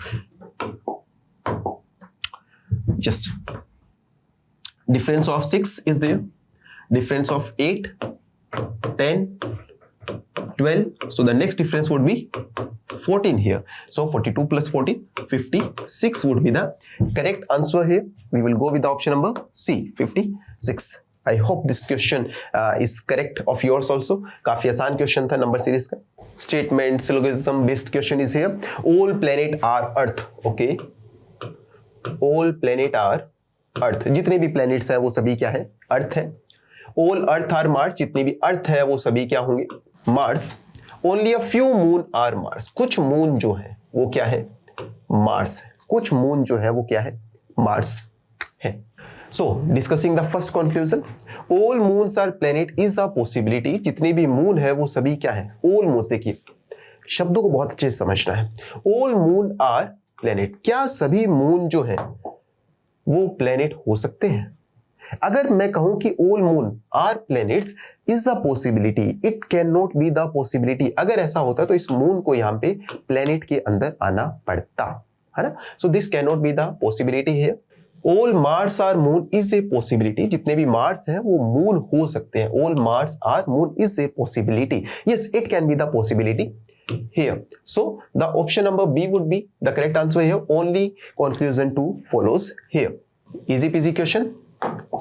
Just difference of 6 is there, difference of 8, 10, 12. So the next difference would be 14 here. So 42 plus 14, 56 would be the correct answer here. We will go with the option number C, 56. I hope this question is correct of yours also. काफी आसान question था number series का. Statement syllogism based question is here. All planet are Earth. Okay. All planet are Earth, जितने भी planets हैं वो सभी क्या है, अर्थ है। ऑल अर्थ आर मार्स, जितने भी अर्थ है वो सभी क्या होंगे, Mars. Only a few moon are Mars, कुछ मून जो है वो क्या है, मार्स है। कुछ मून जो है वो क्या है, मार्स है। So discussing the first conclusion, all moons are planet is a possibility, जितने भी मून है वो सभी क्या है, ऑल मून। देखिए शब्दों को बहुत अच्छे से समझना है। ऑल मून आर प्लेनेट, क्या सभी मून जो है वो प्लेनेट हो सकते हैं? अगर मैं कहूं कि all moon are planets is a possibility, it can not be the possibility, अगर ऐसा होता तो इस मून को यहां पे प्लेनेट के अंदर आना पड़ता है ना। So this can not be the possibility है। All Mars are moon is a possibility, जितने भी मार्स हैं वो मून हो सकते हैं। All Mars are moon is a possibility, yes it can be the possibility here. So the option number B would be the correct answer here. Only conclusion 2 follows here. Easy peasy question.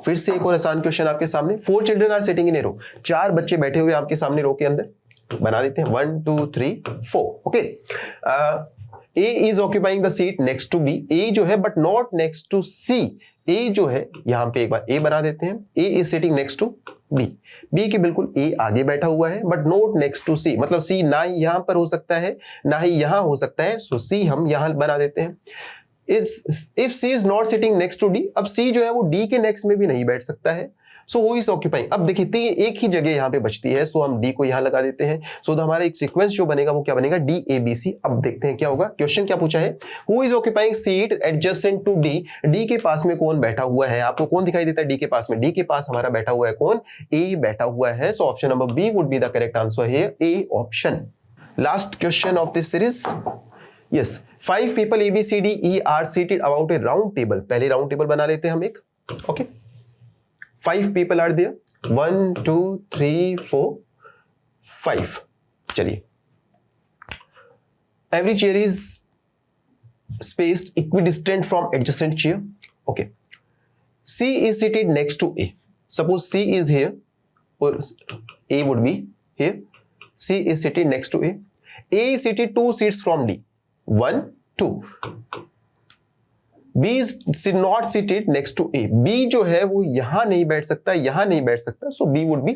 फिर से एक और आसान question आपके सामने। 4 children are sitting in a row. 4 बच्चे बैठे हुए आपके सामने रो के अंदर। बना देते हैं 1 2 3 4. Okay. A is occupying the seat next to B. A जो है but not next to C. A जो है यहां पे एक बार A बना देते हैं। A is sitting next to B. B के बिल्कुल A आगे बैठा हुआ है but not next to C, मतलब C ना ही यहां पर हो सकता है ना ही यहां हो सकता है। सो C हम यहां बना देते हैं। If C is not sitting next to D, अब C जो है वो D के नेक्स्ट में भी नहीं बैठ सकता है। सो हु इज ऑक्यूपाइंग, अब देखिए एक ही जगह यहां पे बचती है, सो हम D को यहां लगा देते हैं। सो हमारा एक सीक्वेंस जो बनेगा वो क्या बनेगा, DABC। अब देखते हैं क्या होगा। क्वेश्चन क्या पूछा है, who is occupying seat adjacent to D, D के पास में कौन बैठा हुआ है। आपको कौन दिखाई देता है D के पास में, D के पास हमारा बैठा हुआ है कौन, A बैठा हुआ है। So option number B would be the correct answer here, A option. Last question of this series, yes 5 people A B C D E are seated about a round table। पहले round table बना लेते हैं हम एक। Okay 5 people are there, 1 2 3 4 5। चलिए, every chair is spaced equidistant from adjacent chair। okay, C is seated next to A। suppose C is here or A would be here। C is seated next to A। A is seated 2 seats from D, 1 2। B is not seated next to A। B जो है वो यहां नहीं बैठ सकता, यहां नहीं बैठ सकता। सो B would be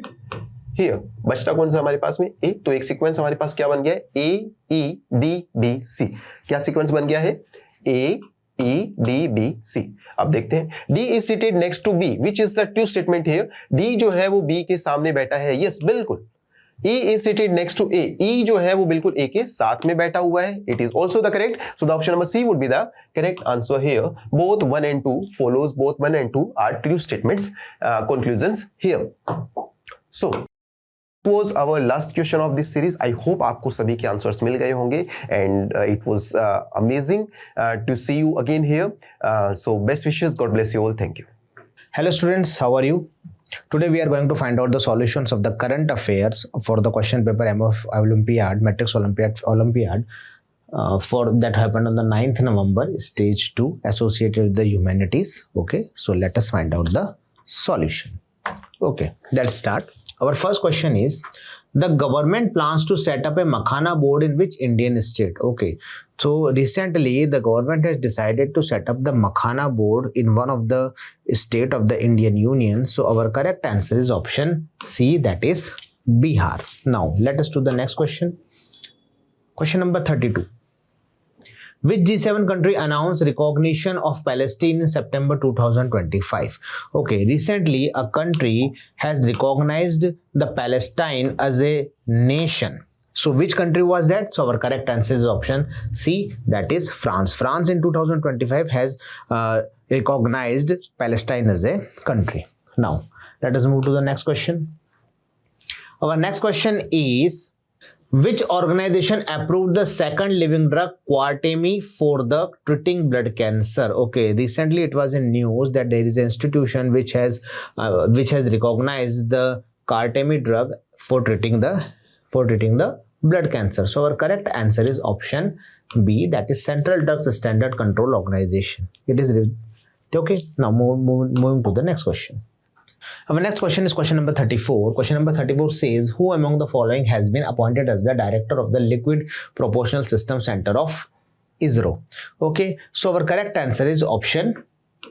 here। बचता कौन सा हमारे पास में, A। तो एक सीक्वेंस हमारे पास क्या बन गया है, A E D B C। क्या सीक्वेंस बन गया है, A E D B C। अब देखते हैं D is seated next to B, which is the true statement here। D जो है वो B के सामने बैठा है, यस बिल्कुल। E is seated next to A। E जो है वो बिल्कुल A के साथ में बैठा हुआ है। It is also the correct। So the option number C would be the correct answer here। Both 1 and 2 follows, both 1 and 2 are true statements, conclusions here। So was our last question of this series। I hope आपको सभी के answers मिल गए होंगे and it was amazing to see you again here। So best wishes, God bless you all, thank you। Hello students, how are you? Today we are going to find out the solutions of the current affairs for the question paper MF Olympiad, Matrix Olympiad for that happened on the 9th November, stage 2, associated with the humanities. Okay, so let us find out the solution. Okay, let's start. Our first question is, the government plans to set up a Makhana board in which Indian state? Okay, so recently the government has decided to set up the Makhana board in one of the state of the Indian Union. So our correct answer is option C, that is Bihar. Now let us do the next question. Question number 32. Which G7 country announced recognition of Palestine in September 2025? Okay, recently a country has recognized the Palestine as a nation. So which country was that? So our correct answer is option C, that is France. France in 2025 has recognized Palestine as a country. Now let us move to the next question. Our next question is, which organization approved the second living drug Quartemi for the treating blood cancer? Okay, recently it was in news that there is an institution which has recognized the Quartemi drug for treating the blood cancer. So our correct answer is option B, that is Central Drugs Standard Control Organization. It is okay. Now moving to the next question. Our next question is question number 34. Question number 34 says, who among the following has been appointed as the director of the Liquid Proportional System Center of ISRO. Okay, so our correct answer is option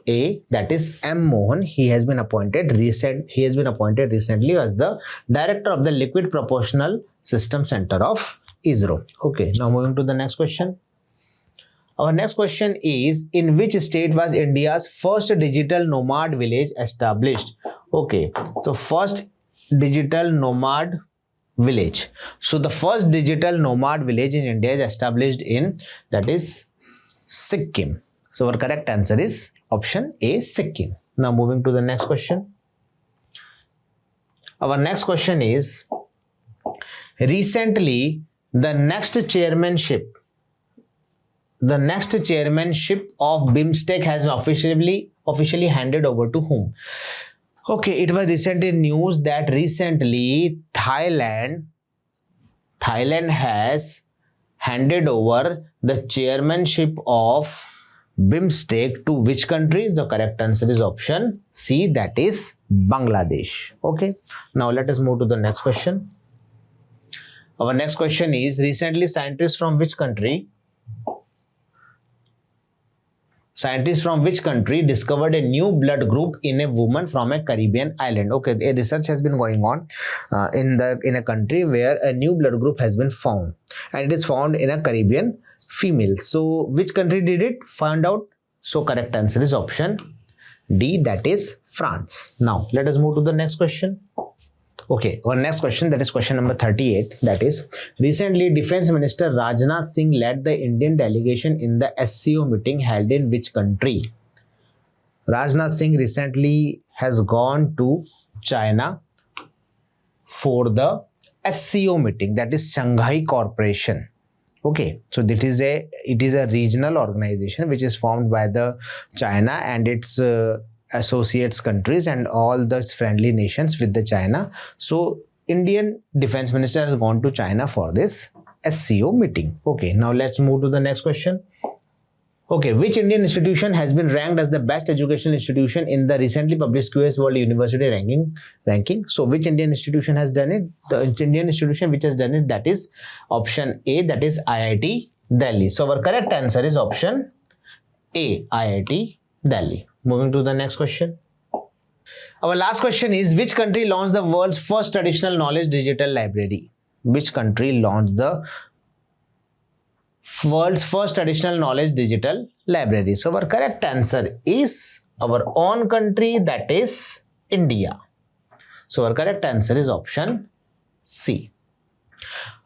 A, that is M. Mohan. He has been appointed recently as the director of the Liquid Proportional System Center of ISRO. Okay, now moving to the next question. Our next question is, in which state was India's first digital nomad village established? Okay, so first digital nomad village. So the first digital nomad village in India is established in, that is Sikkim. So our correct answer is option A, Sikkim. Now moving to the next question. Our next question is, recently the next chairmanship of BIMSTEC has officially handed over to whom? Okay, it was recently news that recently Thailand has handed over the chairmanship of BIMSTEC to which country? The correct answer is option C, that is Bangladesh. Okay, now let us move to the next question. Our next question is, recently scientists from which country discovered a new blood group in a woman from a Caribbean island? Okay, a research has been going on in a country where a new blood group has been found, and it is found in a Caribbean female. So which country did it find out? So correct answer is option D, that is France. Now let us move to the next question. Okay, our next question, that is question number 38, that is, recently Defense Minister Rajnath Singh led the Indian delegation in the SCO meeting held in which country? Rajnath Singh recently has gone to China for the SCO meeting, that is Shanghai Cooperation. Okay, so it is a regional organization which is formed by the China and its associates countries and all the friendly nations with the China. So Indian Defense Minister has gone to China for this SCO meeting. Okay, now let's move to the next question. Okay, which Indian institution has been ranked as the best educational institution in the recently published QS World University ranking? So which Indian institution has done it? The Indian institution which has done it, that is option A, that is IIT Delhi. So our correct answer is option A, IIT Delhi. Moving to the next question. Our last question is, which country launched the world's first traditional knowledge digital library? Which country launched the world's first traditional knowledge digital library? So our correct answer is our own country, that is India. So our correct answer is option C.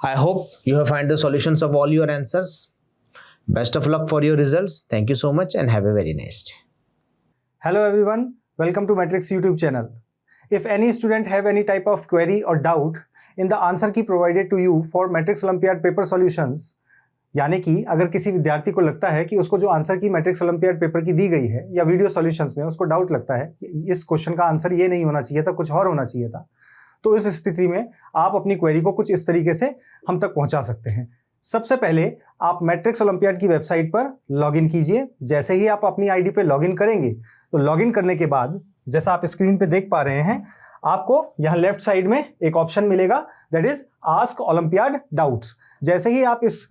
I hope you have found the solutions of all your answers. Best of luck for your results. Thank you so much and have a very nice day. Hello everyone, welcome to Matrix YouTube channel. If any student have any type of query or doubt in the answer key provided to you for Matrix Olympiad paper solutions, यानी कि अगर किसी विद्यार्थी को लगता है कि उसको जो आंसर की मैट्रिक्स ओलंपियाड पेपर की दी गई है या वीडियो सॉल्यूशंस में उसको डाउट लगता है कि इस क्वेश्चन का आंसर ये नहीं होना चाहिए था, कुछ और होना चाहिए था, तो इस स्थिति में आप अपनी क्वेरी को कुछ इस तरीके से हम तक पहुंचा सकते हैं। सबसे पहले आप मैट्रिक्स ओलंपियाड की वेबसाइट पर लॉगिन कीजिए। जैसे ही आप अपनी आईडी पे लॉगिन करेंगे तो लॉगिन करने के बाद जैसा आप स्क्रीन पे देख पा रहे हैं, आपको यहां लेफ्ट साइड में एक ऑप्शन मिलेगा, that is ask olympiad doubts. जैसे ही आप इस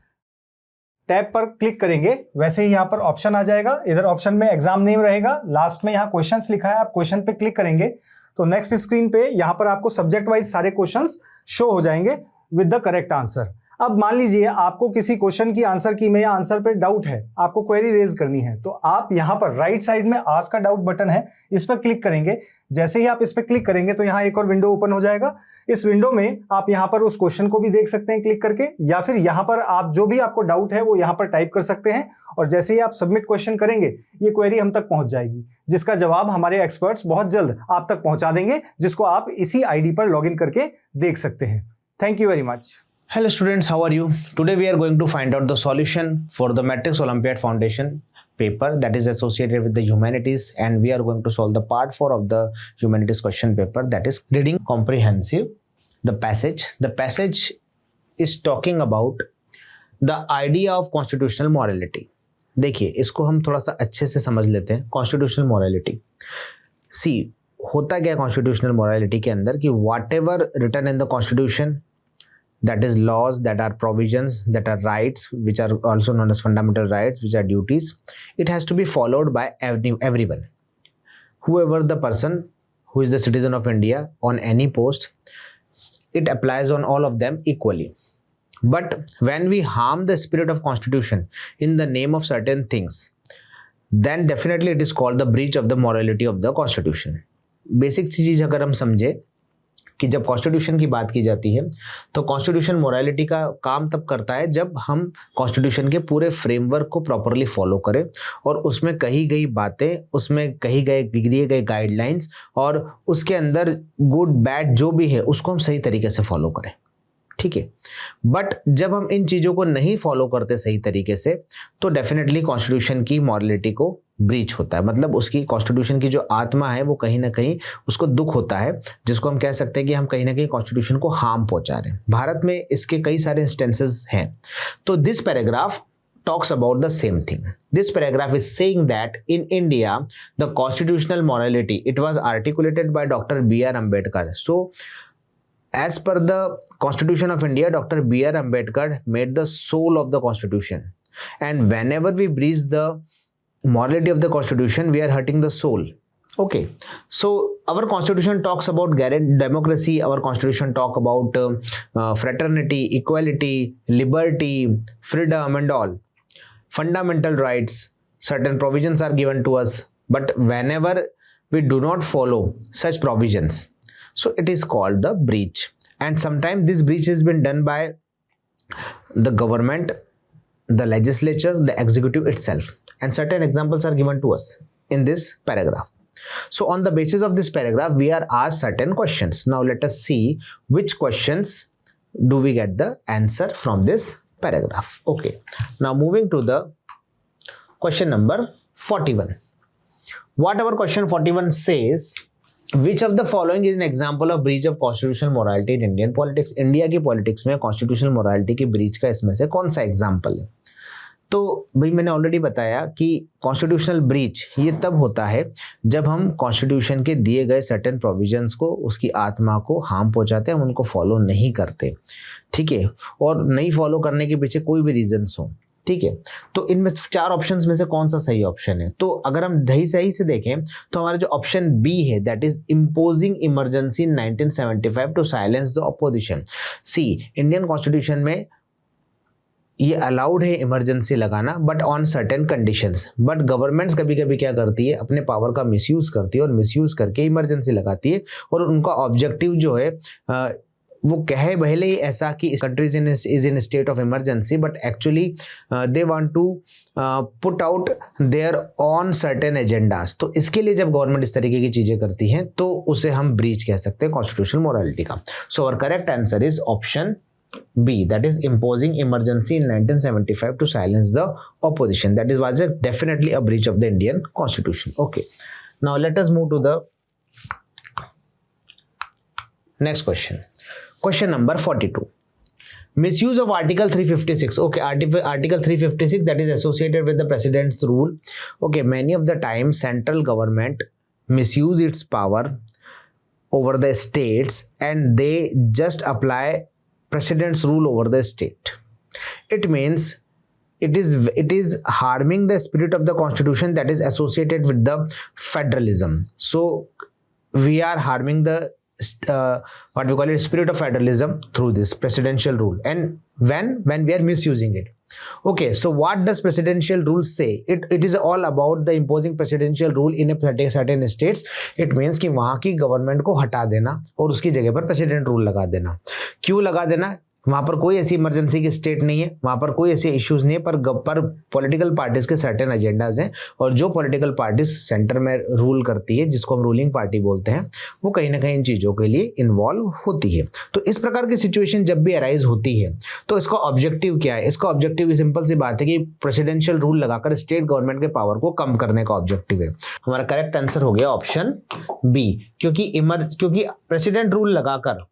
टैब पर क्लिक करेंगे वैसे ही यहां पर ऑप्शन आ जाएगा। इधर ऑप्शन में एग्जाम नेम रहेगा, लास्ट में यहां क्वेश्चंस लिखा है, आप क्वेश्चन पे क्लिक करेंगे तो नेक्स्ट स्क्रीन पे यहां पर आपको सब्जेक्ट वाइज सारे क्वेश्चंस शो हो जाएंगे विद द करेक्ट आंसर। अब मान लीजिए आपको किसी क्वेश्चन की आंसर की में या आंसर पे डाउट है, आपको क्वेरी रेज करनी है, तो आप यहां पर राइट साइड में आस्क का डाउट बटन है, इस पर क्लिक करेंगे। जैसे ही आप इस पर क्लिक करेंगे तो यहां एक और विंडो ओपन हो जाएगा। इस विंडो में आप यहां पर उस क्वेश्चन को भी देख सकते हैं क्लिक करके, या फिर यहां पर आप जो भी आपको डाउट है वो यहां पर टाइप कर सकते हैं और जैसे ही आप सबमिट क्वेश्चन करेंगे ये क्वेरी हम तक पहुंच जाएगी, जिसका जवाब हमारे एक्सपर्ट्स बहुत जल्द आप तक पहुंचा देंगे, जिसको आप इसी आईडी पर लॉगिन करके देख सकते हैं। Thank you very much. Hello students, how are you? Today we are going to find out the solution for the Matrix Olympiad Foundation paper that is associated with the humanities, and we are going to solve the part 4 of the humanities question paper, that is reading comprehensive. The passage is talking about the idea of constitutional morality. देखिए इसको हम थोड़ा सा अच्छे से समझ लेते हैं। कॉन्स्टिट्यूशनल मॉरलिटी, सी होता क्या है कॉन्स्टिट्यूशनल मॉरलिटी के अंदर कि whatever written in the constitution that is laws, that are provisions, that are rights, which are also known as fundamental rights, which are duties. It has to be followed by everyone. Whoever the person who is the citizen of India on any post, it applies on all of them equally. But when we harm the spirit of Constitution in the name of certain things, then definitely it is called the breach of the morality of the Constitution. Basic चीज अगर हम समझे कि जब constitution की बात की जाती है तो कॉन्स्टिट्यूशन मोरालिटी का काम तब करता है जब हम कॉन्स्टिट्यूशन के पूरे फ्रेमवर्क को प्रॉपरली फॉलो करें और उसमें कही गई बातें, उसमें कही गए दिए गए गाइडलाइंस और उसके अंदर गुड बैड जो भी है उसको हम सही तरीके से फॉलो करें, ठीक है। बट जब हम इन चीज़ों को नहीं फॉलो करते सही तरीके से तो डेफिनेटली कॉन्स्टिट्यूशन की मॉरलिटी को ब्रीच होता है, मतलब उसकी कॉन्स्टिट्यूशन की जो आत्मा है वो कहीं ना कहीं उसको दुख होता है, जिसको हम कह सकते हैं कि हम कहीं ना कहीं कॉन्स्टिट्यूशन को हार्म पहुंचा रहे हैं। भारत में इसके कई सारे इंस्टेंसेस हैं। तो this paragraph talks about the same thing. This paragraph is saying that in India, the constitutional morality, it was articulated by Dr. B.R. Ambedkar. So, as per the Constitution of India, Dr. B.R. Ambedkar made the soul of the Constitution. And whenever we breach the morality of the Constitution, we are hurting the soul. Okay, so our Constitution talks about democracy, our Constitution talk about fraternity, equality, liberty, freedom and all. Fundamental rights, certain provisions are given to us, but whenever we do not follow such provisions, so it is called the breach. And sometimes this breach has been done by the government, the legislature, the executive itself, and certain examples are given to us in this paragraph. So on the basis of this paragraph, we are asked certain questions. Now let us see which questions do we get the answer from this paragraph. Okay, now moving to the question number 41. What our question 41 says, which of the following is an example of breach of constitutional morality in Indian politics? India की politics में constitutional morality की breach का इसमें से कौन सा example है? तो भाई मैंने ऑलरेडी बताया कि कॉन्स्टिट्यूशनल ब्रीच ये तब होता है जब हम कॉन्स्टिट्यूशन के दिए गए सर्टेन प्रोविजंस को, उसकी आत्मा को हार्म पहुंचाते हैं, हम उनको फॉलो नहीं करते, ठीक है, और नहीं फॉलो करने के पीछे कोई भी रीजंस हो, ठीक है। तो इनमें चार ऑप्शंस में से कौन सा सही ऑप्शन है? तो अगर हम सही से देखें तो हमारा जो ऑप्शन बी है, that is imposing emergency in 1975 to silence the opposition. See, Indian constitution में ये अलाउड है इमरजेंसी लगाना, but on certain conditions. But governments कभी कभी क्या करती है, अपने पावर का मिसयूज करती है और मिसयूज करके इमरजेंसी लगाती है, और उनका ऑब्जेक्टिव जो है वो कहे भले ही ऐसा कि countries is in state of emergency, but actually they want to put out their on certain agendas. तो इसके लिए जब गवर्नमेंट इस तरीके की चीजें करती हैं तो उसे हम ब्रीच कह सकते हैं कॉन्स्टिट्यूशनल मोरालिटी का। So our correct answer is option B, that is imposing emergency in 1975 to silence the opposition. That is was definitely a breach of the Indian Constitution. Okay, now let us move to the next question. Question number 42. Misuse of Article 356. Okay, Article 356, that is associated with the President's rule. Okay, many of the time central government misuse its power over the states and they just apply President's rule over the state. It means it is harming the spirit of the Constitution that is associated with the federalism. So we are harming the what we call it spirit of federalism through this presidential rule, and when we are misusing it. Okay, so what does presidential rule say? It is all about the imposing presidential rule in a certain states. It means कि वहाँ की government को हटा देना और उसकी जगह पर प्रेसिडेंट रूल लगा देना। क्यों लगा देना? वहाँ पर कोई ऐसी इमरजेंसी की स्टेट नहीं है, वहाँ पर कोई ऐसे इश्यूज नहीं है, पर पॉलिटिकल पार्टीज के सर्टेन एजेंडाज हैं, और जो पॉलिटिकल पार्टीज सेंटर में रूल करती है, जिसको हम रूलिंग पार्टी बोलते हैं, वो कहीं ना कहीं इन चीज़ों के लिए इन्वॉल्व होती है। तो इस प्रकार की सिचुएशन जब भी अराइज होती है तो इसका ऑब्जेक्टिव क्या है? इसका ऑब्जेक्टिव सिंपल सी बात है कि प्रेसिडेंशियल रूल लगाकर स्टेट गवर्नमेंट के पावर को कम करने का ऑब्जेक्टिव है। हमारा करेक्ट आंसर हो गया ऑप्शन बी, क्योंकि प्रेसिडेंट रूल लगाकर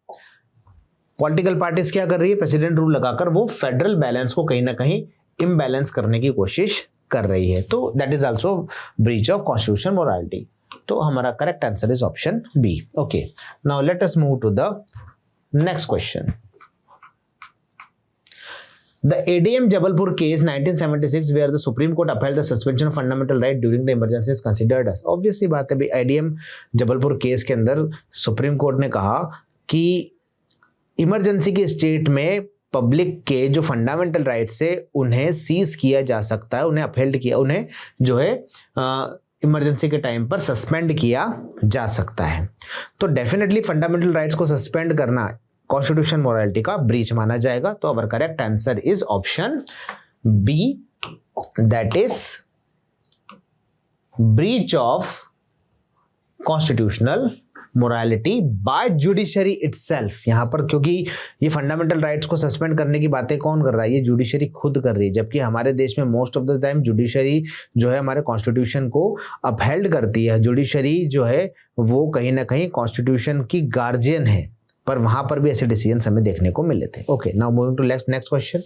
पॉलिटिकल पार्टीज क्या कर रही है? प्रेसिडेंट रूल लगाकर वो फेडरल बैलेंस को कहीं ना कहीं इम्बैलेंस करने की कोशिश कर रही है। तो that is also breach of constitutional morality. तो हमारा correct answer is option B. Okay, now let us move to the next question. The ADM Jabalpur case 1976 where the Supreme Court upheld the suspension of fundamental right during the emergency is considered as, obviously बात है भाई, ADM Jabalpur case के अंदर supreme court ने कहा कि emergency की state में पब्लिक के जो फंडामेंटल राइट्स है उन्हें सीज किया जा सकता है, उन्हें अपहेल्ड किया, उन्हें जो है इमरजेंसी के टाइम पर सस्पेंड किया जा सकता है। तो डेफिनेटली फंडामेंटल राइट्स को सस्पेंड करना कॉन्स्टिट्यूशन मोरालिटी का ब्रीच माना जाएगा। तो our correct answer is option B, that is breach of constitutional morality by judiciary itself. यहां पर क्योंकि ये फंडामेंटल राइट्स को सस्पेंड करने की बातें कौन कर रहा है, ये जुडिशरी खुद कर रही है, जबकि हमारे देश में most of the time judiciary जो है हमारे कॉन्स्टिट्यूशन को अपहेल्ड करती है। जुडिशरी जो है वो कहीं ना कहीं कॉन्स्टिट्यूशन की गार्जियन है, पर वहां पर भी ऐसे डिसीजन हमें देखने को मिले थे। Okay, now moving to next question.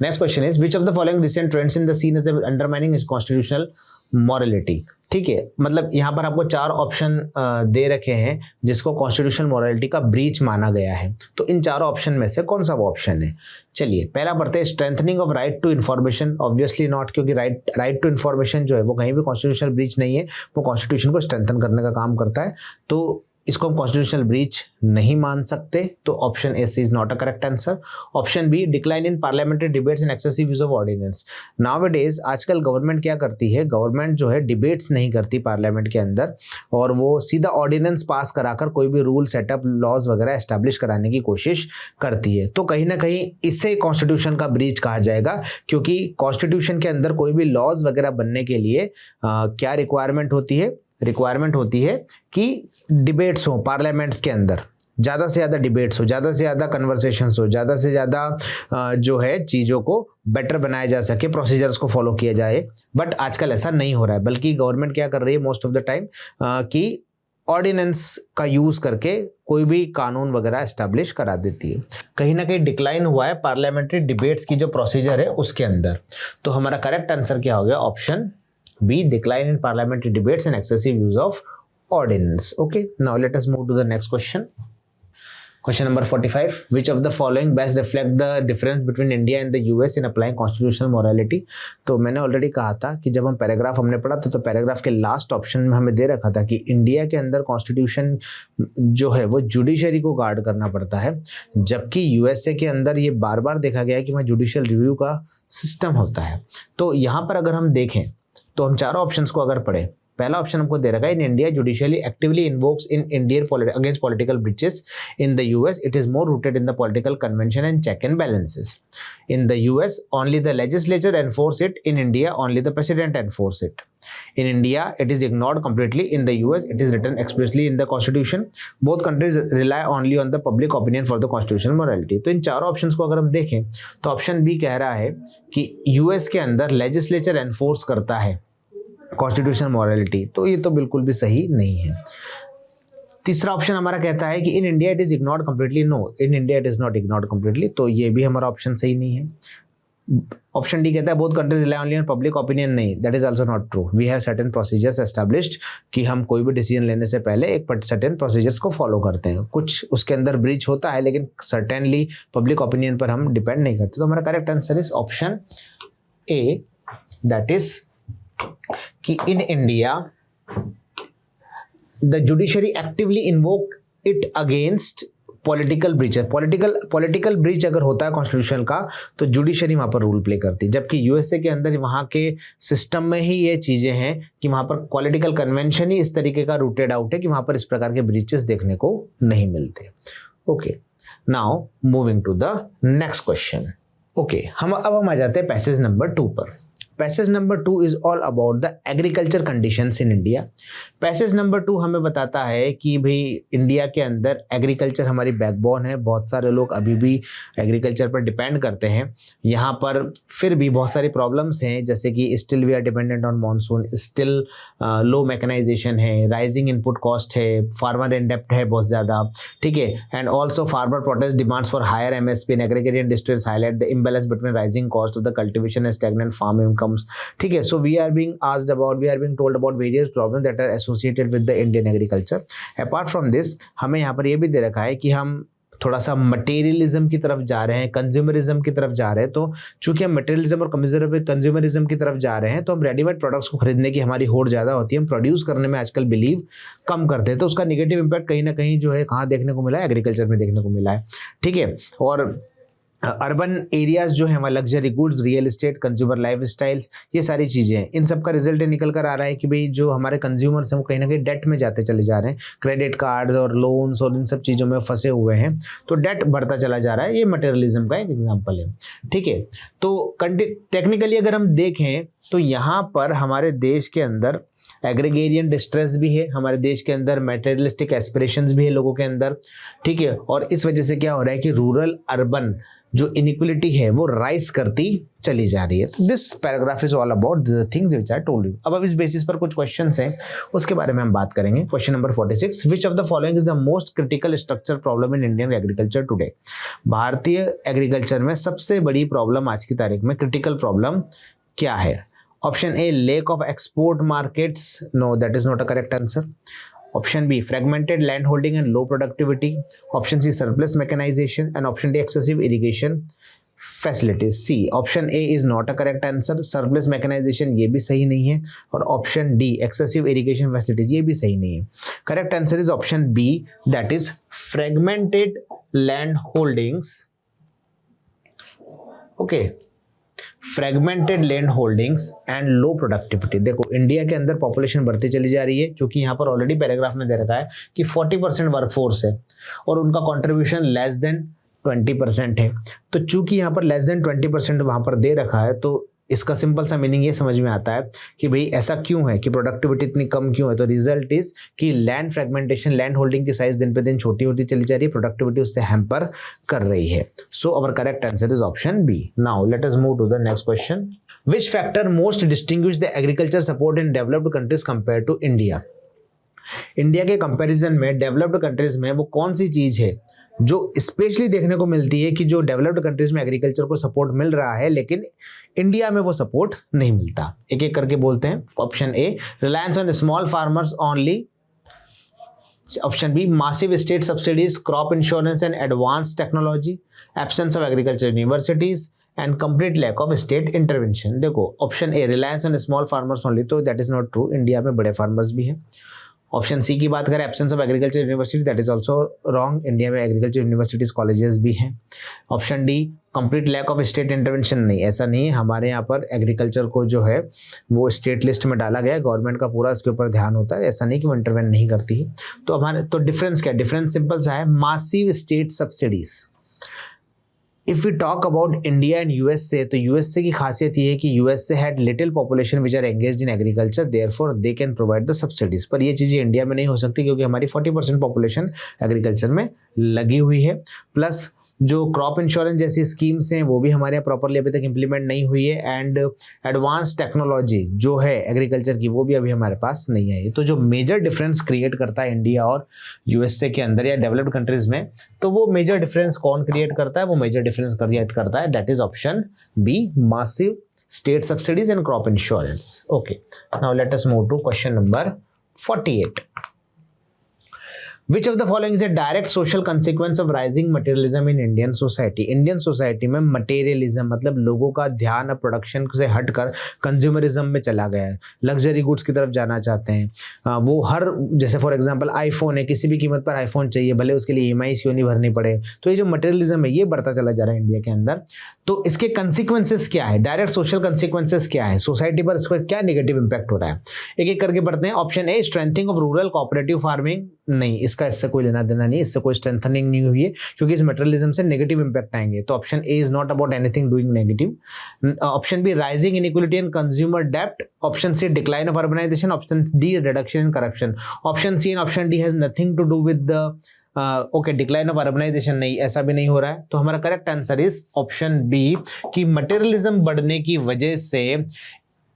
Next question is which of the following recent trends in the scene is undermining is constitutional morality. ठीक है, मतलब यहां पर आपको 4 ऑप्शन दे रखे हैं जिसको कॉन्स्टिट्यूशनल मॉरलिटी का ब्रीच माना गया है। तो इन चारों ऑप्शन में से कौन सा वो ऑप्शन है? चलिए पहला पढ़ते हैं, strengthening of right to information. Obviously not, क्योंकि राइट टू इन्फॉर्मेशन जो है वो कहीं भी कॉन्स्टिट्यूशनल ब्रीच नहीं है, वो कॉन्स्टिट्यूशन को स्ट्रेंथन करने का काम करता है, तो इसको हम कॉन्स्टिट्यूशनल ब्रीच नहीं मान सकते। तो option A is not a correct answer. Option B, decline in parliamentary debates and excessive use of ordinance. Nowadays आजकल गवर्नमेंट क्या करती है, गवर्नमेंट जो है डिबेट्स नहीं करती पार्लियामेंट के अंदर, और वो सीधा ऑर्डिनेंस पास कराकर कोई भी रूल सेटअप लॉज वगैरह एस्टैब्लिश कराने की कोशिश करती है। तो कहीं ना कहीं इसे कॉन्स्टिट्यूशन का ब्रीच कहा जाएगा, क्योंकि कॉन्स्टिट्यूशन के अंदर कोई भी लॉज वगैरह बनने के लिए क्या रिक्वायरमेंट होती है? रिक्वायरमेंट होती है कि डिबेट्स हो पार्लियामेंट्स के अंदर, ज़्यादा से ज़्यादा डिबेट्स हो, ज़्यादा से ज़्यादा कन्वर्सेशंस हो, ज़्यादा से ज़्यादा जो है चीज़ों को बेटर बनाया जा सके, प्रोसीजर्स को फॉलो किया जाए। बट आजकल ऐसा नहीं हो रहा है, बल्कि गवर्नमेंट क्या कर रही है मोस्ट ऑफ द टाइम कि ऑर्डिनेंस का यूज़ करके कोई भी कानून वगैरह एस्टैब्लिश करा देती है। कहीं ना कहीं डिक्लाइन हुआ है पार्लियामेंट्री डिबेट्स की जो प्रोसीजर है उसके अंदर। तो हमारा करेक्ट आंसर क्या हो गया? Option B, decline in parliamentary debates and excessive use of ordinance. Okay, now let us move to the next question. Question number 45. Which of the following best reflect the difference between India and the US in applying constitutional morality? तो मैंने already कहा था कि जब हम paragraph हमने पढ़ा तो पैराग्राफ के लास्ट ऑप्शन में हमें दे रखा था कि इंडिया के अंदर कॉन्स्टिट्यूशन जो है वो जुडिशरी को गार्ड करना पड़ता है, जबकि यूएसए के अंदर ये बार बार देखा गया है कि वहाँ जुडिशियल रिव्यू का सिस्टम होता है। तो यहाँ पर अगर हम देखें तो हम चारों ऑप्शंस को अगर पढ़ें, पहला ऑप्शन हमको दे रखा है in India judicially actively invokes in Indian against political breaches. In the US it is more rooted in the political convention and check and balances. In the US only the legislature enforce it, in India only the president enforce it. In India, it is ignored completely. In the US, it is written explicitly in the Constitution. Both countries rely only on the public opinion for the constitutional morality. तो इन चारों options को अगर हम देखें तो option B कह रहा है कि यूएस के अंदर लेजिस्लेचर एनफोर्स करता है कॉन्स्टिट्यूशनल मॉरलिटी, तो ये तो बिल्कुल भी सही नहीं है। तीसरा ऑप्शन हमारा कहता है कि in India it is ignored completely. No, in India it is not ignored completely, तो ये भी हमारा ऑप्शन सही नहीं है। ऑप्शन डी कहता है both countries rely only on public opinion. नहीं, that is also not true. We have certain procedures established कि हम कोई भी डिसीजन लेने से पहले एक सर्टेन प्रोसीजर्स को फॉलो करते हैं। कुछ उसके अंदर ब्रीच होता है, लेकिन सर्टेनली पब्लिक ओपिनियन पर हम डिपेंड नहीं करते। तो हमारा correct answer is option A, that is कि in India the judiciary actively invoke it against political breach. Political breach अगर होता है कॉन्स्टिट्यूशन का तो जुडिशरी वहां पर रूल प्ले करती है, जबकि यूएसए के अंदर वहां के सिस्टम में ही ये चीजें हैं कि वहां पर पॉलिटिकल कन्वेंशन ही इस तरीके का रूटेड आउट है कि वहां पर इस प्रकार के ब्रीचेस देखने को नहीं मिलते। Okay, now moving to the next question. Okay, हम आ जाते हैं पैसेज नंबर 2 पर। Passage number 2 is all about the agriculture conditions in India. Passage number 2 हमें बताता है कि भाई इंडिया के अंदर एग्रीकल्चर हमारी बैकबोन है, बहुत सारे लोग अभी भी एग्रीकल्चर पर डिपेंड करते हैं। यहाँ पर फिर भी बहुत सारी प्रॉब्लम्स हैं, जैसे कि still we are dependent on monsoon, still low mechanisation है, राइजिंग इनपुट कॉस्ट है, फार्मर इंडेप्ट है बहुत ज़्यादा, ठीक है, and also farmer protest demands for higher MSP in agriculture districts highlight the imbalance between rising cost of the cultivation and stagnant farm income problems. ठीक है, so we are being told about various problems that are associated with the Indian agriculture. Apart from this हमें यहाँ पर ये भी दे रखा है कि हम थोड़ा सा मटेरियलिज्म की तरफ जा रहे हैं, कंज्यूमरिज्म की तरफ जा रहे हैं. तो चूंकि हम मटेरियलिज्म और कंज्यूमरिज्म की तरफ जा रहे हैं तो हम रेडीमेड प्रोडक्ट्स को खरीदने की हमारी होड़ ज़्यादा होती है, हम प्रोड्यूस करने में आजकल बिलीव कम करते हैं. तो उसका निगेटिव इम्पैक्ट कहीं ना कहीं जो है कहाँ देखने को मिला है, एग्रीकल्चर में देखने को मिला है. ठीक है, और अर्बन एरियाज जो है वहाँ luxury goods, real estate, consumer life styles, ये सारी चीज़ें हैं. इन सब का रिजल्ट निकल कर आ रहा है कि भाई जो हमारे कंज्यूमर्स हैं वो कहीं ना कहीं डेट में जाते चले जा रहे हैं, क्रेडिट कार्ड्स और लोन्स और इन सब चीज़ों में फंसे हुए हैं. तो डेट बढ़ता चला जा रहा है. ये मटेरियलिज्म का एक एग्जाम्पल है. ठीक है, तो टेक्निकली अगर हम देखें तो यहाँ पर हमारे देश के अंदर एग्रीगेरियन डिस्ट्रेस भी है, हमारे देश के अंदर मटेरियलिस्टिक एस्पिरेशंस भी है लोगों के अंदर. ठीक है, और इस वजह से क्या हो रहा है कि रूरल अर्बन जो इनइक्वलिटी है वो राइज करती चली जा रही है. तो this paragraph is all about the things which I told you. अब इस बेसिस पर कुछ क्वेश्चंस हैं उसके बारे में हम बात करेंगे. Question number 46, which of the following is the most critical structure problem in Indian agriculture today. भारतीय एग्रीकल्चर में सबसे बड़ी प्रॉब्लम आज की तारीख में क्रिटिकल प्रॉब्लम क्या है. Option A, lack of export markets. No, that is not a correct answer. Option B, fragmented land holding and low productivity. Option C, surplus mechanization. And option D, excessive irrigation facilities. C, option A is not a correct answer. Surplus mechanization ये भी सही नहीं है और option D, excessive irrigation facilities ये भी सही नहीं है. Correct answer is option B, that is fragmented land holdings. Okay. Fragmented land holdings and low productivity. देखो इंडिया के अंदर पॉपुलेशन बढ़ती चली जा रही है, क्योंकि यहाँ पर ऑलरेडी पैराग्राफ में दे रखा है कि 40% वर्कफोर्स है और उनका कंट्रीब्यूशन लेस देन 20% है. तो चूंकि यहाँ पर लेस देन 20% वहाँ पर दे रखा है तो इसका सिंपल सा मीनिंग ये समझ में आता है कि भाई ऐसा क्यों है कि प्रोडक्टिविटी इतनी कम क्यों है. तो रिजल्ट इज कि लैंड फ्रेगमेंटेशन, लैंड होल्डिंग की साइज दिन पे दिन छोटी होती चली जा रही है, प्रोडक्टिविटी उससे हैम्पर कर रही है. So our correct answer is option B. Now let us move to the next question. Which factor most distinguish the agriculture support in developed countries compare to India. India के comparison में developed countries में वो कौन सी चीज है जो specially देखने को मिलती है कि जो डेवलप्ड कंट्रीज में एग्रीकल्चर को सपोर्ट मिल रहा है लेकिन इंडिया में वो सपोर्ट नहीं मिलता. एक एक करके बोलते हैं. Option A, reliance on small farmers only. Option B, massive state subsidies, crop insurance and advance technology, absence of agriculture universities and complete lack of state intervention. देखो option A, reliance on small farmers only, तो that is not true. India में बड़े farmers भी हैं. Option C की बात करें, absence of agriculture university, that is also wrong. India में एग्रीकल्चर यूनिवर्सिटीज कॉलेजेस भी हैं. Option D, complete lack of state intervention, नहीं ऐसा नहीं है. हमारे यहाँ पर एग्रीकल्चर को जो है वो स्टेट लिस्ट में डाला गया है, गवर्नमेंट का पूरा इसके ऊपर ध्यान होता है. ऐसा नहीं कि वो इंटरवेंट नहीं करती है. तो हमारे तो डिफरेंस क्या है? डिफरेंस सिंपल सा है, massive state subsidies. If we talk about India and USA, तो यूएसए की खासियत ये है कि USA had little population which are engaged in agriculture, therefore they can provide the subsidies. पर ये चीज़ें इंडिया में नहीं हो सकती क्योंकि हमारी 40% पॉपुलेशन एग्रीकल्चर में लगी हुई है. प्लस जो क्रॉप इंश्योरेंस जैसी स्कीम्स हैं वो भी हमारे यहाँ प्रॉपरली अभी तक इम्प्लीमेंट नहीं हुई है. एंड एडवांस टेक्नोलॉजी जो है एग्रीकल्चर की वो भी अभी हमारे पास नहीं आई है. तो जो मेजर डिफरेंस क्रिएट करता है इंडिया और यूएसए के अंदर या डेवलप्ड कंट्रीज में, तो वो मेजर डिफरेंस कौन क्रिएट करता है? वो मेजर डिफरेंस क्रिएट करता है, that is option B, massive state subsidies and crop insurance. Okay, now let us move to question number 48. Which of the following is a direct social consequence of rising materialism in Indian society? Indian society में materialism मतलब लोगों का ध्यान अब production से हटकर consumerism में चला गया है, लग्जरी गुड्स की तरफ जाना चाहते हैं. वो हर जैसे फॉर एग्जांपल आईफोन है, किसी भी कीमत पर आईफोन चाहिए, भले उसके लिए EMI क्यों नहीं भरनी पड़े. तो ये जो मटेरियलिज्म है ये बढ़ता चला जा रहा है इंडिया के अंदर. तो इसके कंसिक्वेंसेस क्या है, डायरेक्ट सोशल कंसिक्वेंसेस क्या है, सोसाइटी पर इसका क्या नेगेटिव इंपैक्ट हो रहा है? एक एक करके पढ़ते हैं. Option A, strengthening of rural cooperative farming, नहीं इसका इससे कोई लेना देना नहीं, इससे कोई स्ट्रेंथनिंग नहीं हुई है क्योंकि इस मटेरियलिज्म से नेगेटिव इंपैक्ट आएंगे. तो option A is not about anything doing negative. Option B, rising inequality and consumer डेब्ट. Option C, decline of urbanisation. Option D, reduction in corruption. Option C and option D has nothing to do with the okay decline of urbanisation, नहीं ऐसा भी नहीं हो रहा है. तो हमारा correct answer is option B कि मटेरियलिज्म बढ़ने की वजह से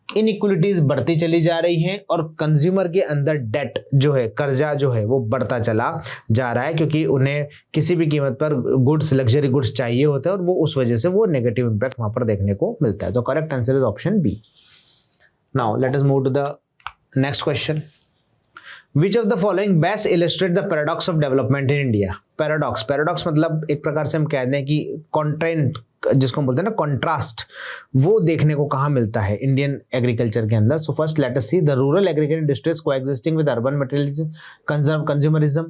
इनइक्वलिटीज बढ़ती चली जा रही हैं और कंज्यूमर के अंदर डेट जो है, कर्जा जो है वो बढ़ता चला जा रहा है, क्योंकि उन्हें किसी भी कीमत पर गुड्स, लग्जरी गुड्स चाहिए होते हैं और वो उस वजह से वो नेगेटिव इंपैक्ट वहां पर देखने को मिलता है। तो correct answer is option B. Now let us move to the next question. Which of the following best illustrate the paradox of development in India? Paradox मतलब एक प्रकार से हम कह दें कि कॉन्ट्रेंट, जिसको हम बोलते हैं ना कॉन्ट्रास्ट, वो देखने को कहाँ मिलता है इंडियन एग्रीकल्चर के अंदर। So first let us see the rural agriculture districts coexisting with urban material consumerism.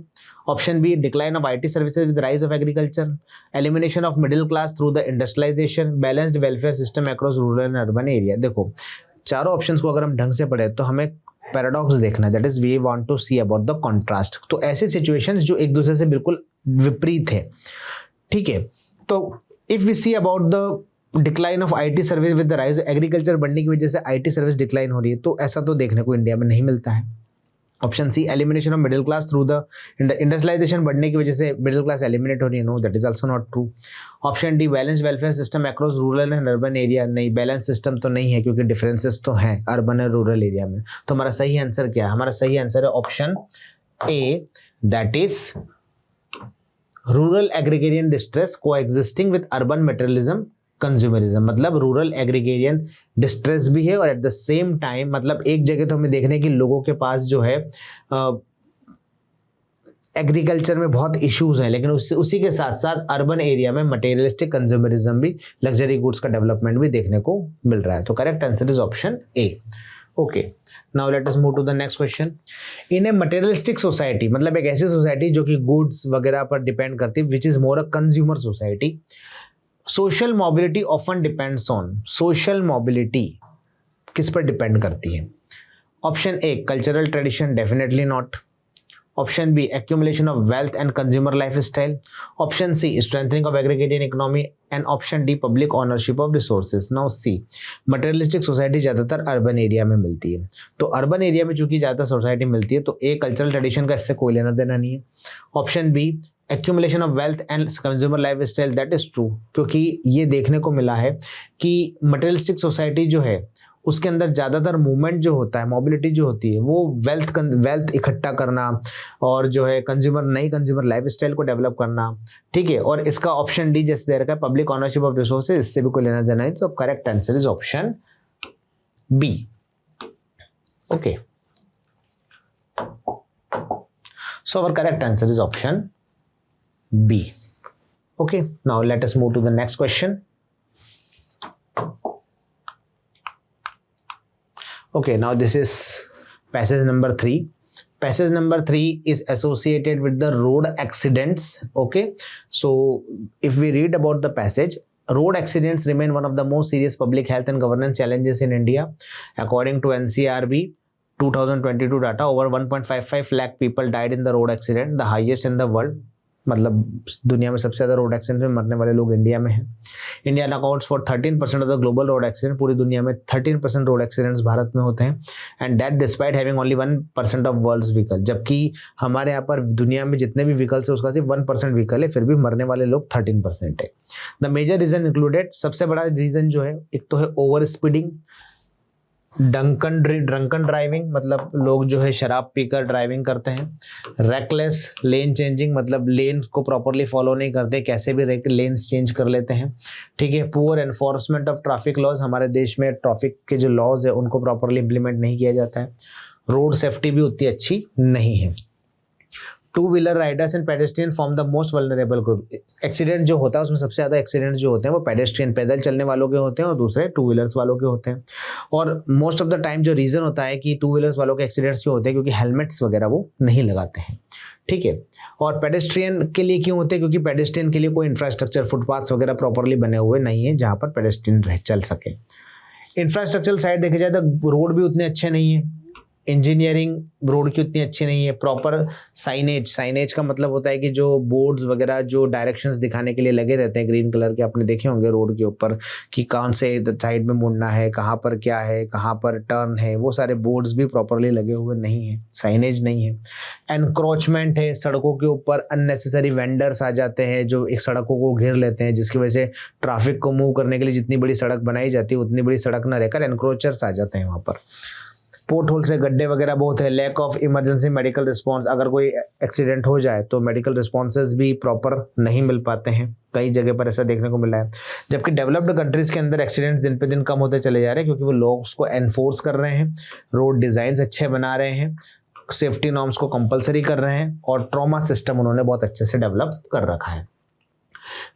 Option B decline of IT services with rise of agriculture, elimination of middle class through the industrialisation, balanced welfare system across rural and urban area. देखो चारों options को अगर हम ढंग से पढ़े तो हमें पैराडॉक्स देखना है, that is we want to see about the contrast. तो ऐसे सिचुएशंस जो एक दूसरे से बिल्कुल विपरीत है, ठीक है। तो if we see about the decline of IT service with the rise, agriculture बढ़ने की वजह से IT सर्विस डिक्लाइन हो रही है, तो ऐसा तो देखने को इंडिया में नहीं मिलता है। Option C elimination of middle class through the industrialisation बढ़ने की वजह से मिडिल क्लास एलिमिनेट हो रही है, no that is also not true. Option D balance welfare system across rural and urban area, नहीं बैलेंस सिस्टम तो नहीं है क्योंकि डिफरेंसेस तो हैं अर्बन और रूरल एरिया में। तो हमारा सही आंसर क्या है? हमारा सही आंसर है option A, that is rural agrarian distress coexisting with urban materialism consumerism. मतलब रूरल एग्रीगेरियन डिस्ट्रेस भी है और एट द सेम टाइम मतलब एक जगह तो हमें देखने की लोगों के पास जो है एग्रीकल्चर में बहुत इश्यूज हैं, लेकिन उसी के साथ साथ अर्बन एरिया में मटेरियलिस्टिक कंज्यूमरिज्म भी, लग्जरी गुड्स का डेवलपमेंट भी देखने को मिल रहा है। तो correct answer is option A. Okay, now let us move to the next question. In a materialistic society, मतलब एक ऐसी सोसाइटी जो कि गुड्स वगैरह पर डिपेंड करती है, which is more a consumer society, social mobility often depends on, social mobility किस पर डिपेंड करती है? Option A cultural tradition, definitely not. Option B accumulation of wealth and consumer lifestyle. Option C strengthening of agrarian economy and option D public ownership of resources. Now see, materialistic society ज्यादातर urban area में मिलती है, तो urban area में चूंकि ज्यादातर society मिलती है तो ए कल्चरल ट्रेडिशन का इससे कोई लेना देना नहीं है। Option B accumulation of wealth and consumer lifestyle, that is true, क्योंकि ये देखने को मिला है कि मटेरियलिस्टिक सोसाइटी जो है उसके अंदर ज़्यादातर मूवमेंट जो होता है, मोबिलिटी जो होती है, वो वेल्थ इकट्ठा करना और जो है नई कंज्यूमर लाइफ स्टाइल को डेवलप करना, ठीक है। और इसका ऑप्शन डी जैसे दे रखा है पब्लिक ओनरशिप ऑफ रिसोर्सेज, इससे भी कोई लेना देना नहीं, तो correct answer is option B. Okay, so our correct answer is option B. Okay, now let us move to the next question. Okay, now this is passage number 3. Passage number 3 is associated with the road accidents. Okay, so if we read about the passage, road accidents remain one of the most serious public health and governance challenges in India. According to NCRB 2022 data, over 1.55 lakh people died in the road accident, the highest in the world. मतलब दुनिया में सबसे ज़्यादा road accident में मरने वाले लोग India में हैं। India accounts for 13% of the global road accident, पूरी दुनिया में 13% रोड एक्सीडेंट्स भारत में होते हैं, and that despite having only 1% of world's vehicle. जबकि हमारे यहाँ पर दुनिया में जितने भी व्हीकल्स है उसका सिर्फ 1% व्हीकल है, फिर भी मरने वाले लोग 13% है। द मेजर रीजन इंक्लूडेड, सबसे बड़ा रीजन जो है एक तो है ओवर स्पीडिंग, ड्रंकन ड्राइविंग, मतलब लोग जो है शराब पीकर ड्राइविंग करते हैं, रेकलेस लेन चेंजिंग, मतलब लेन को प्रॉपरली फॉलो नहीं करते, कैसे भी लेन्स चेंज कर लेते हैं, ठीक है। Poor enforcement of traffic laws, हमारे देश में ट्रैफिक के जो लॉज है उनको प्रॉपरली इंप्लीमेंट नहीं किया जाता है। रोड सेफ्टी भी उतनी अच्छी नहीं है। To wheeler riders and pedestrian form the most vulnerable group. Accident जो होता है उसमें सबसे ज़्यादा एक्सीडेंट जो होते हैं वो पेडेस्ट्रियन, पैदल चलने वालों के होते हैं, और दूसरे टू व्हीलर्स वालों के होते हैं। और मोस्ट ऑफ द टाइम जो रीज़न होता है कि टू व्हीलर्स वालों के एक्सीडेंट्स क्यों होते हैं, क्योंकि हेलमेट्स वगैरह वो नहीं लगाते हैं, ठीक है। और पेडेस्ट्रियन के लिए क्यों होते हैं, क्योंकि पेडेस्ट्रियन के लिए कोई इंफ्रास्ट्रक्चर, फुटपाथ्स वगैरह प्रॉपरली बने हुए नहीं है जहाँ पर पेडेस्ट्रियन चल सके। इंफ्रास्ट्रक्चर साइड देखे जाए तो रोड भी उतने अच्छे नहीं है, इंजीनियरिंग रोड की उतनी अच्छी नहीं है. प्रॉपर साइनेज का मतलब होता है कि जो बोर्ड्स वगैरह जो डायरेक्शंस दिखाने के लिए लगे रहते हैं ग्रीन कलर के, आपने देखे होंगे रोड के ऊपर कि कौन से साइड में मुड़ना है, कहाँ पर क्या है, कहाँ पर टर्न है, वो सारे बोर्ड्स भी प्रॉपरली लगे हुए नहीं है, साइनेज नहीं है. एनक्रोचमेंट है, सड़कों के ऊपर अननेसेसरी वेंडर्स आ जाते हैं जो एक सड़कों को घेर लेते हैं, जिसकी वजह से ट्रैफिक को मूव करने के लिए जितनी बड़ी सड़क बनाई जाती है उतनी बड़ी सड़क ना रहकर एनक्रोचर्स आ जाते हैं वहाँ पर. पोर्ट होल से गड्ढे वगैरह बहुत है. Lack of emergency medical response, अगर कोई एक्सीडेंट हो जाए तो मेडिकल रिस्पॉन्सेज भी प्रॉपर नहीं मिल पाते हैं, कई जगह पर ऐसा देखने को मिला है. जबकि डेवलप्ड कंट्रीज के अंदर एक्सीडेंट्स दिन पे दिन कम होते चले जा रहे हैं क्योंकि वो लोग उसको एनफोर्स कर रहे हैं, रोड डिज़ाइन अच्छे बना रहे हैं, सेफ्टी नॉर्म्स को कंपलसरी कर रहे हैं और ट्रॉमा सिस्टम उन्होंने बहुत अच्छे से डेवलप कर रखा है.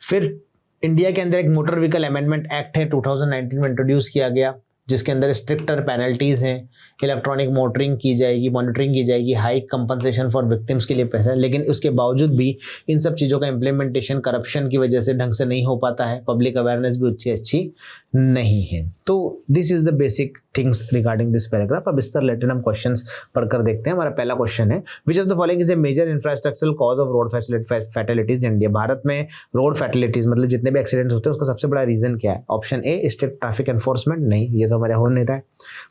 फिर इंडिया के अंदर एक मोटर व्हीकल अमेंडमेंट एक्ट है 2019 में इंट्रोड्यूस किया गया, जिसके अंदर स्ट्रिक्टर पेनल्टीज हैं, इलेक्ट्रॉनिक मॉनिटरिंग की जाएगी, हाई कंपनसेशन फॉर विक्टिम्स के लिए पैसा. लेकिन उसके बावजूद भी इन सब चीज़ों का इम्प्लीमेंटेशन करप्शन की वजह से ढंग से नहीं हो पाता है, पब्लिक अवेयरनेस भी उतनी अच्छी नहीं है. तो this is the basic things regarding this paragraph. अब इस तरह रिलेटेड हम क्वेश्चंस पढ़कर देखते हैं. हमारा पहला क्वेश्चन है, which of the following is a major infrastructural cause of road fatalities in India. Bharat में रोड फैटेलिटीज मतलब जितने भी एक्सीडेंट्स होते हैं उसका सबसे बड़ा रीजन क्या है? ऑप्शन ए स्ट्रिक्ट ट्रैफिक एनफोर्समेंट, नहीं ये तो हमारे हो नहीं रहा है.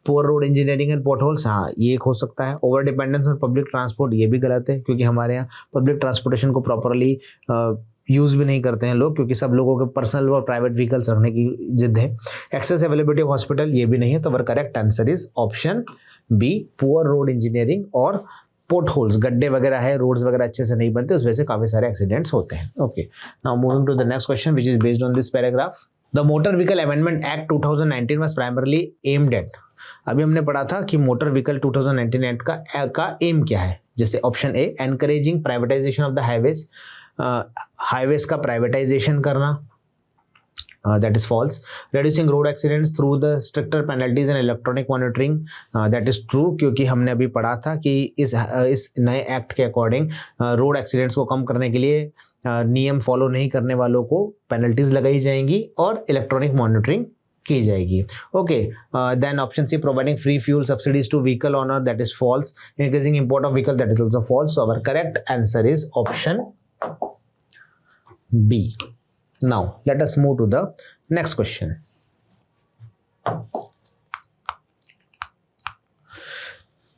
Poor road engineering and port holes, हाँ ये एक हो सकता है. Over dependence on public transport, ये भी गलत है क्योंकि हमारे यहाँ पब्लिक ट्रांसपोर्टेशन को प्रॉपरली यूज भी नहीं करते हैं लोग, क्योंकि सब लोगों के पर्सनल और प्राइवेट व्हीकल्स रखने की जिद है. एक्सेस अवेलेबिलिटी ऑफ हॉस्पिटल, ये भी नहीं है. तो our correct answer is option B, poor road engineering और पोर्ट होल्स, गड्ढे वगैरह है, रोड्स वगैरह अच्छे से नहीं बनते, उस वजह से काफी सारे एक्सीडेंट्स होते हैं. Okay, now moving to the next question which is based on this paragraph. The motor vehicle amendment act 2019 was primarily aimed at. अभी हमने पढ़ा था कि मोटर व्हीकल 2019 एक्ट का एम क्या है. जैसे option A, encouraging privatisation of the highways, highways का प्राइवेटाइजेशन करना, that is false. Reducing road accidents through the stricter penalties and electronic monitoring, that is true, क्योंकि हमने अभी पढ़ा था कि इस नए एक्ट के अकॉर्डिंग रोड एक्सीडेंट्स को कम करने के लिए नियम फॉलो नहीं करने वालों को पेनल्टीज लगाई जाएंगी और इलेक्ट्रॉनिक मॉनिटरिंग की जाएगी. Okay, then option C, providing free fuel subsidies to vehicle owner, that is false. Increasing import of vehicle, that is also false. So our correct answer is option B. Now let us move to the next question.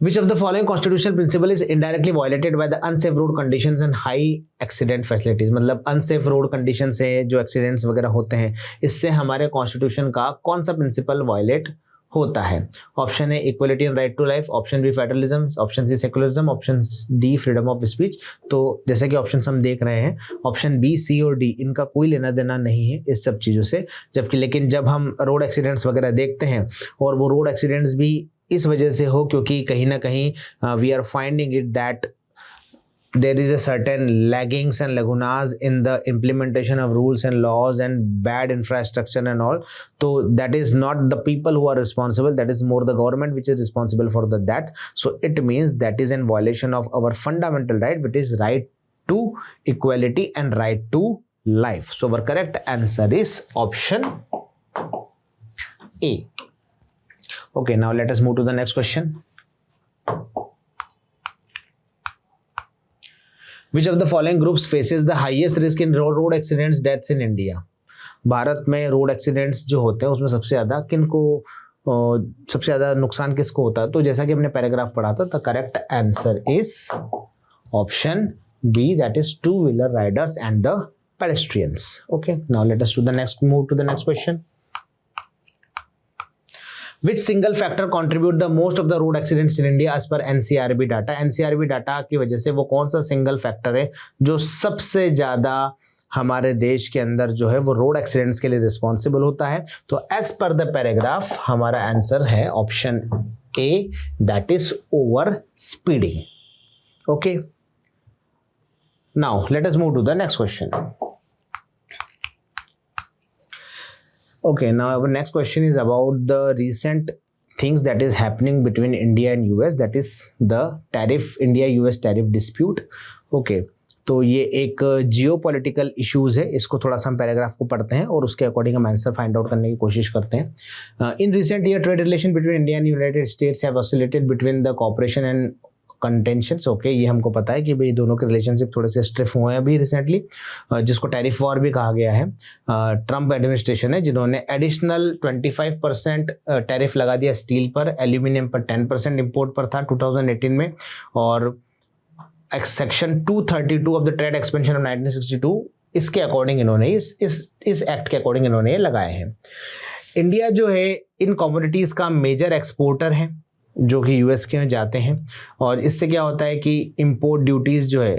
Which of the following constitutional principle is indirectly violated by the unsafe road conditions and high accident facilities? मतलब unsafe road conditions है जो accidents वगैरह होते हैं, इससे हमारे constitution का कौन सा principle violate होता है? Option A, equality and right to life. Option B, federalism. Option C, secularism. Option D, freedom of speech. तो जैसे कि ऑप्शन हम देख रहे हैं, ऑप्शन बी, सी और डी, इनका कोई लेना देना नहीं है इस सब चीज़ों से. जबकि लेकिन जब हम रोड एक्सीडेंट्स वगैरह देखते हैं, और वो रोड एक्सीडेंट्स भी इस वजह से हो क्योंकि कहीं ना कहीं we are finding it that there is a certain laggings and lagunas in the implementation of rules and laws and bad infrastructure and all. So that is not the people who are responsible, that is more the government which is responsible for that. So it means that is in violation of our fundamental right, which is right to equality and right to life. So our correct answer is option A. Okay, now let us move to the next question. Which of the following groups faces the highest risk in road accidents deaths in India? Bharat में road accidents जो होते हैं उसमें सबसे ज़्यादा किनको सबसे ज़्यादा नुकसान किसको होता है? तो जैसा कि हमने पैराग्राफ पढ़ा था, the correct answer is option B, that is two wheeler riders and the pedestrians. Okay, now let us move to the next question. Which single factor contribute the most of the road accidents in India as per NCRB data? NCRB data की वजह से वो कौन सा single factor है जो सबसे ज़्यादा हमारे देश के अंदर जो है वो रोड एक्सीडेंट्स के लिए रिस्पॉन्सिबल होता है? तो एज पर द पैराग्राफ हमारा आंसर है option A, that is over speeding. Okay, now let us move to the next question. Okay, now our next question is about the recent things that is happening between India and US, that is the tariff, India-US tariff dispute. Okay, तो ये एक जियो political issues है, इसको थोड़ा सा हम paragraph को पढ़ते हैं और उसके अकॉर्डिंग हम आंसर फाइंड आउट करने की कोशिश करते हैं. In recent year trade relation between India and United States have oscillated between the cooperation and contentions. Okay, ये हमको पता है कि भाई दोनों के रिलेशनशिप थोड़े से स्ट्रिफ हुए हैं अभी रिसेंटली, जिसको टैरिफ वॉर भी कहा गया है. ट्रम्प एडमिनिस्ट्रेशन है जिन्होंने एडिशनल 25% टैरिफ लगा दिया स्टील पर, एल्यूमिनियम पर 10% इंपोर्ट पर था 2018 में, और section 232 of the trade expansion of 1962 इसके अकॉर्डिंग इन्होंने इस एक्ट के अकॉर्डिंग इन्होंने ये लगाए हैं. इंडिया जो है इन कमोडिटीज़ का मेजर एक्सपोर्टर है जो कि यूएस के में जाते हैं, और इससे क्या होता है कि इंपोर्ट ड्यूटीज़ जो है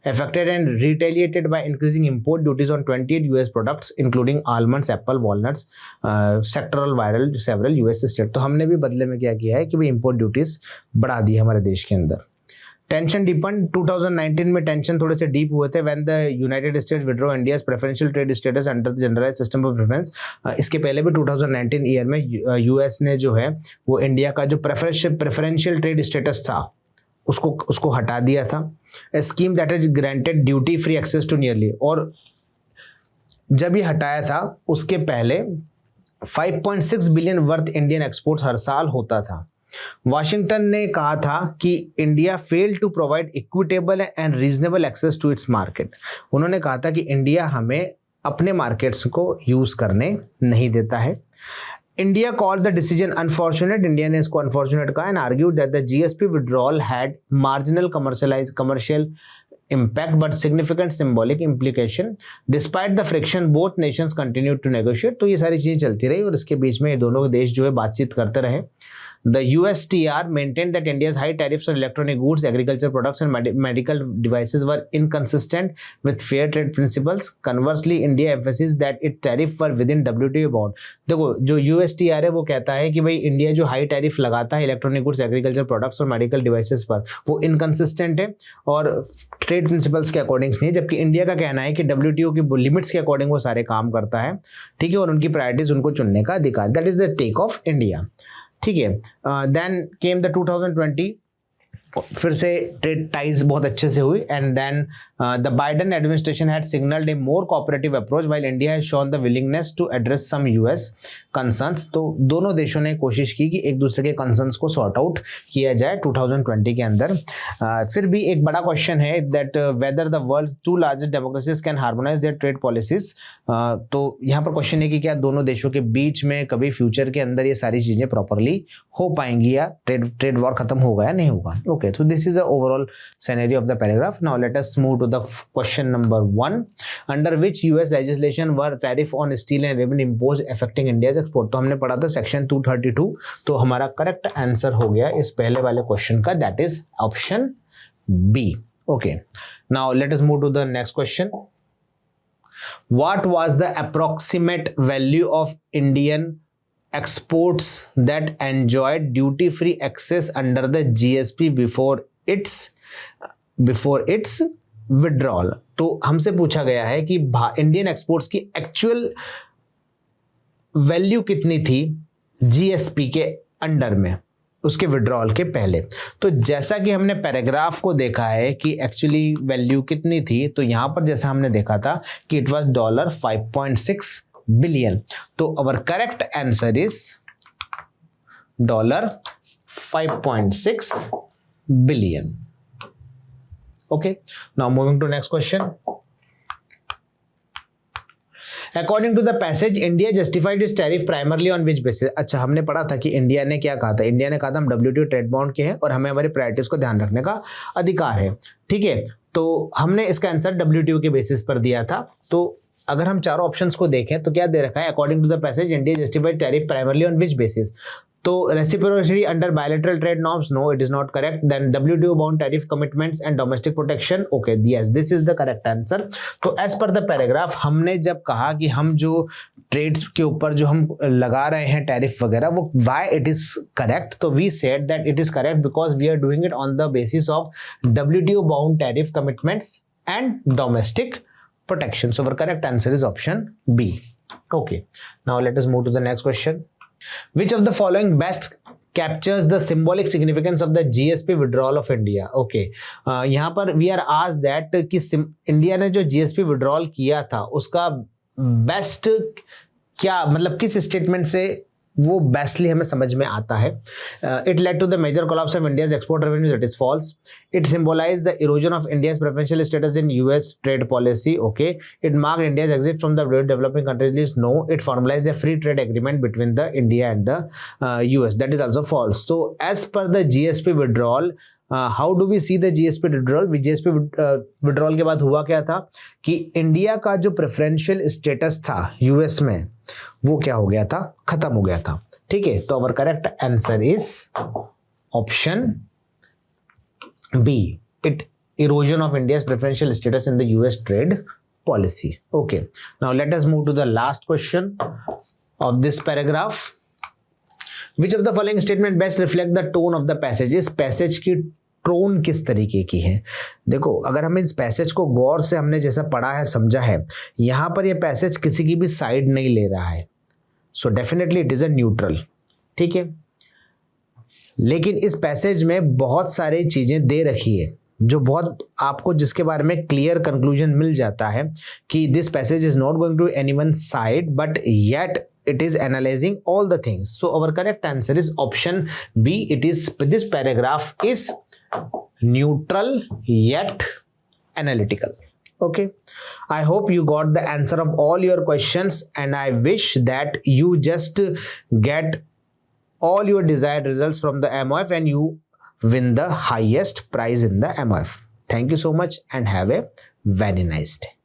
affected and retaliated by increasing import duties on 28 US products including almonds, apple, walnuts, sectoral viral several US state. तो हमने भी बदले में क्या किया है कि भाई इंपोर्ट ड्यूटीज़ बढ़ा दी है हमारे देश के अंदर. टेंशन डीपन 2019 में टेंशन थोड़े से डीप हुए थे when the United States withdraw India's preferential trade status under the generalised system of preference. इसके पहले भी 2019 ईयर में यूएस ने जो है वो इंडिया का जो प्रेफरेंशियल ट्रेड स्टेटस था उसको हटा दिया था. A scheme that is granted duty free access to nearly, और जब ये हटाया था उसके पहले 5.6 बिलियन वर्थ इंडियन एक्सपोर्ट्स हर साल होता था. वाशिंगटन ने कहा था कि India fail to provide equitable and reasonable access to its market. उन्होंने कहा था कि इंडिया हमें अपने मार्केट्स को यूज करने नहीं देता है. India called the decision unfortunate, India ने इसको अनफॉर्चुनेट कहा, and argued that the GSP withdrawal had marginal commercial impact but significant symbolic implication despite the friction both nations continued to negotiate. तो ये सारी चीजें चलती रही और इसके बीच में दोनों देश जो है बातचीत करते रहे. The USTR maintained that India's high tariffs on electronic goods, agriculture products and medical devices were inconsistent with fair trade principles. Conversely, India emphasized that its tariffs were within WTO bound. देखो जो USTR है वो कहता है कि भाई India जो high tariff लगाता है इलेक्ट्रॉनिक गुड्स, एग्रीकल्चर प्रोडक्ट्स और मेडिकल डिवाइसेस पर वो इनकंसिस्टेंट है और ट्रेड प्रिंसिपल्स के अकॉर्डिंग नहीं है, जबकि इंडिया का कहना है कि WTO की लिमिट्स के अकॉर्डिंग वो सारे काम करता है. ठीक है, और उनकी प्रायोरिटीज उनको चुनने का अधिकार. That is the take of India. ठीक है, देन केम द 2020, फिर से ट्रेड टाइज बहुत अच्छे से हुई, and then the Biden administration had signalled a more cooperative approach while India has shown the willingness to address some US concerns. तो दोनों देशों ने कोशिश की कि एक दूसरे के कंसर्न्स को सॉर्ट आउट किया जाए 2020 के अंदर. फिर भी एक बड़ा क्वेश्चन है that whether the world's two largest democracies can harmonise their trade policies. तो यहाँ पर क्वेश्चन है कि क्या दोनों देशों के बीच में कभी फ्यूचर के अंदर ये सारी चीजें प्रॉपरली हो पाएंगी या ट्रेड वॉर खत्म होगा या नहीं होगा. Okay, so this is the overall scenario of the paragraph. Now let us move to the question number 1, under which US legislation were tariff on steel and aluminum imposed affecting India's export. तो हमने पढ़ा था section 232, तो हमारा correct answer हो गया इस पहले वाले question का, that is option B. Okay, now let us move to the next question. What was the approximate value of Indian exports that enjoyed duty-free access under the GSP before its withdrawal? तो हमसे पूछा गया है कि Indian exports की actual value कितनी थी GSP के अंडर में, उसके विड्रॉल के पहले. तो जैसा कि हमने पैराग्राफ को देखा है कि एक्चुअली वैल्यू कितनी थी, तो यहां पर जैसा हमने देखा था कि इट वाज $5.6 billion. तो our correct answer is $5.6 billion. Okay, now moving to next question. According to the passage, India justified its tariff primarily on which basis? अच्छा, हमने पढ़ा था कि इंडिया ने क्या कहा था. इंडिया ने कहा था हम WTO ट्रेड बाउंड के हैं और हमें हमारी प्रायोरिटीज को ध्यान रखने का अधिकार है. ठीक है, तो हमने इसका आंसर WTO के बेसिस पर दिया था. तो अगर हम चारों ऑप्शंस को देखें तो क्या दे रखा है, according to the passage India justified tariff primarily on which basis. तो reciprocity under bilateral trade norms, no it is not correct. Then WTO bound tariff commitments and domestic protection, okay, yes, this is the correct answer. तो as per the paragraph हमने जब कहा कि हम जो trades के ऊपर जो हम लगा रहे हैं टैरिफ वगैरह, वो व्हाई इट इज करेक्ट, तो we said that it is correct because we are doing it on the basis of WTO bound tariff commitments and domestic protection. So our correct answer is option B. Okay, now let us move to the next question. Which of the following best captures the symbolic significance of the GSP withdrawal of India. Okay, यहाँ पर we are asked that कि India ने जो GSP withdrawal किया था उसका best क्या मतलब किस स्टेटमेंट से वो बेस्टली हमें समझ में आता है. It led to the major collapse of India's export revenues. It is false. It symbolise the erosion of India's preferential status in US trade policy. Okay, it mark India's exit from the developing countries. No, it formalise the free trade agreement between the India and the US. That is also false. So as per the GSP withdrawal, how do we see the GSP withdrawal? GSP withdrawal के बाद हुआ क्या था कि India का जो preferential status था US में वो क्या हो गया था, खत्म हो गया था. ठीक है, तो our correct answer is option B. It erosion of India's preferential status in the US trade policy. Okay, now let us move to the last question of this paragraph. Which of the following statement best reflect the tone of the passage? इस passage की tone किस तरीके की है? देखो, अगर हम इस पैसेज को गौर से हमने जैसा पढ़ा है, समझा है, यहाँ पर ये पैसेज किसी की भी साइड नहीं ले रहा है. So definitely it is a neutral. ठीक है, लेकिन इस पैसेज में बहुत सारी चीजें दे रखी है जो बहुत आपको जिसके बारे में क्लियर कंक्लूजन मिल जाता है कि this passage is not going to anyone side but yet it is analyzing all the things. So our correct answer is option B. It is, this paragraph is neutral yet analytical. Okay, I hope you got the answer of all your questions and I wish that you just get all your desired results from the MOF and you win the highest prize in the MOF. Thank you so much and have a very nice day.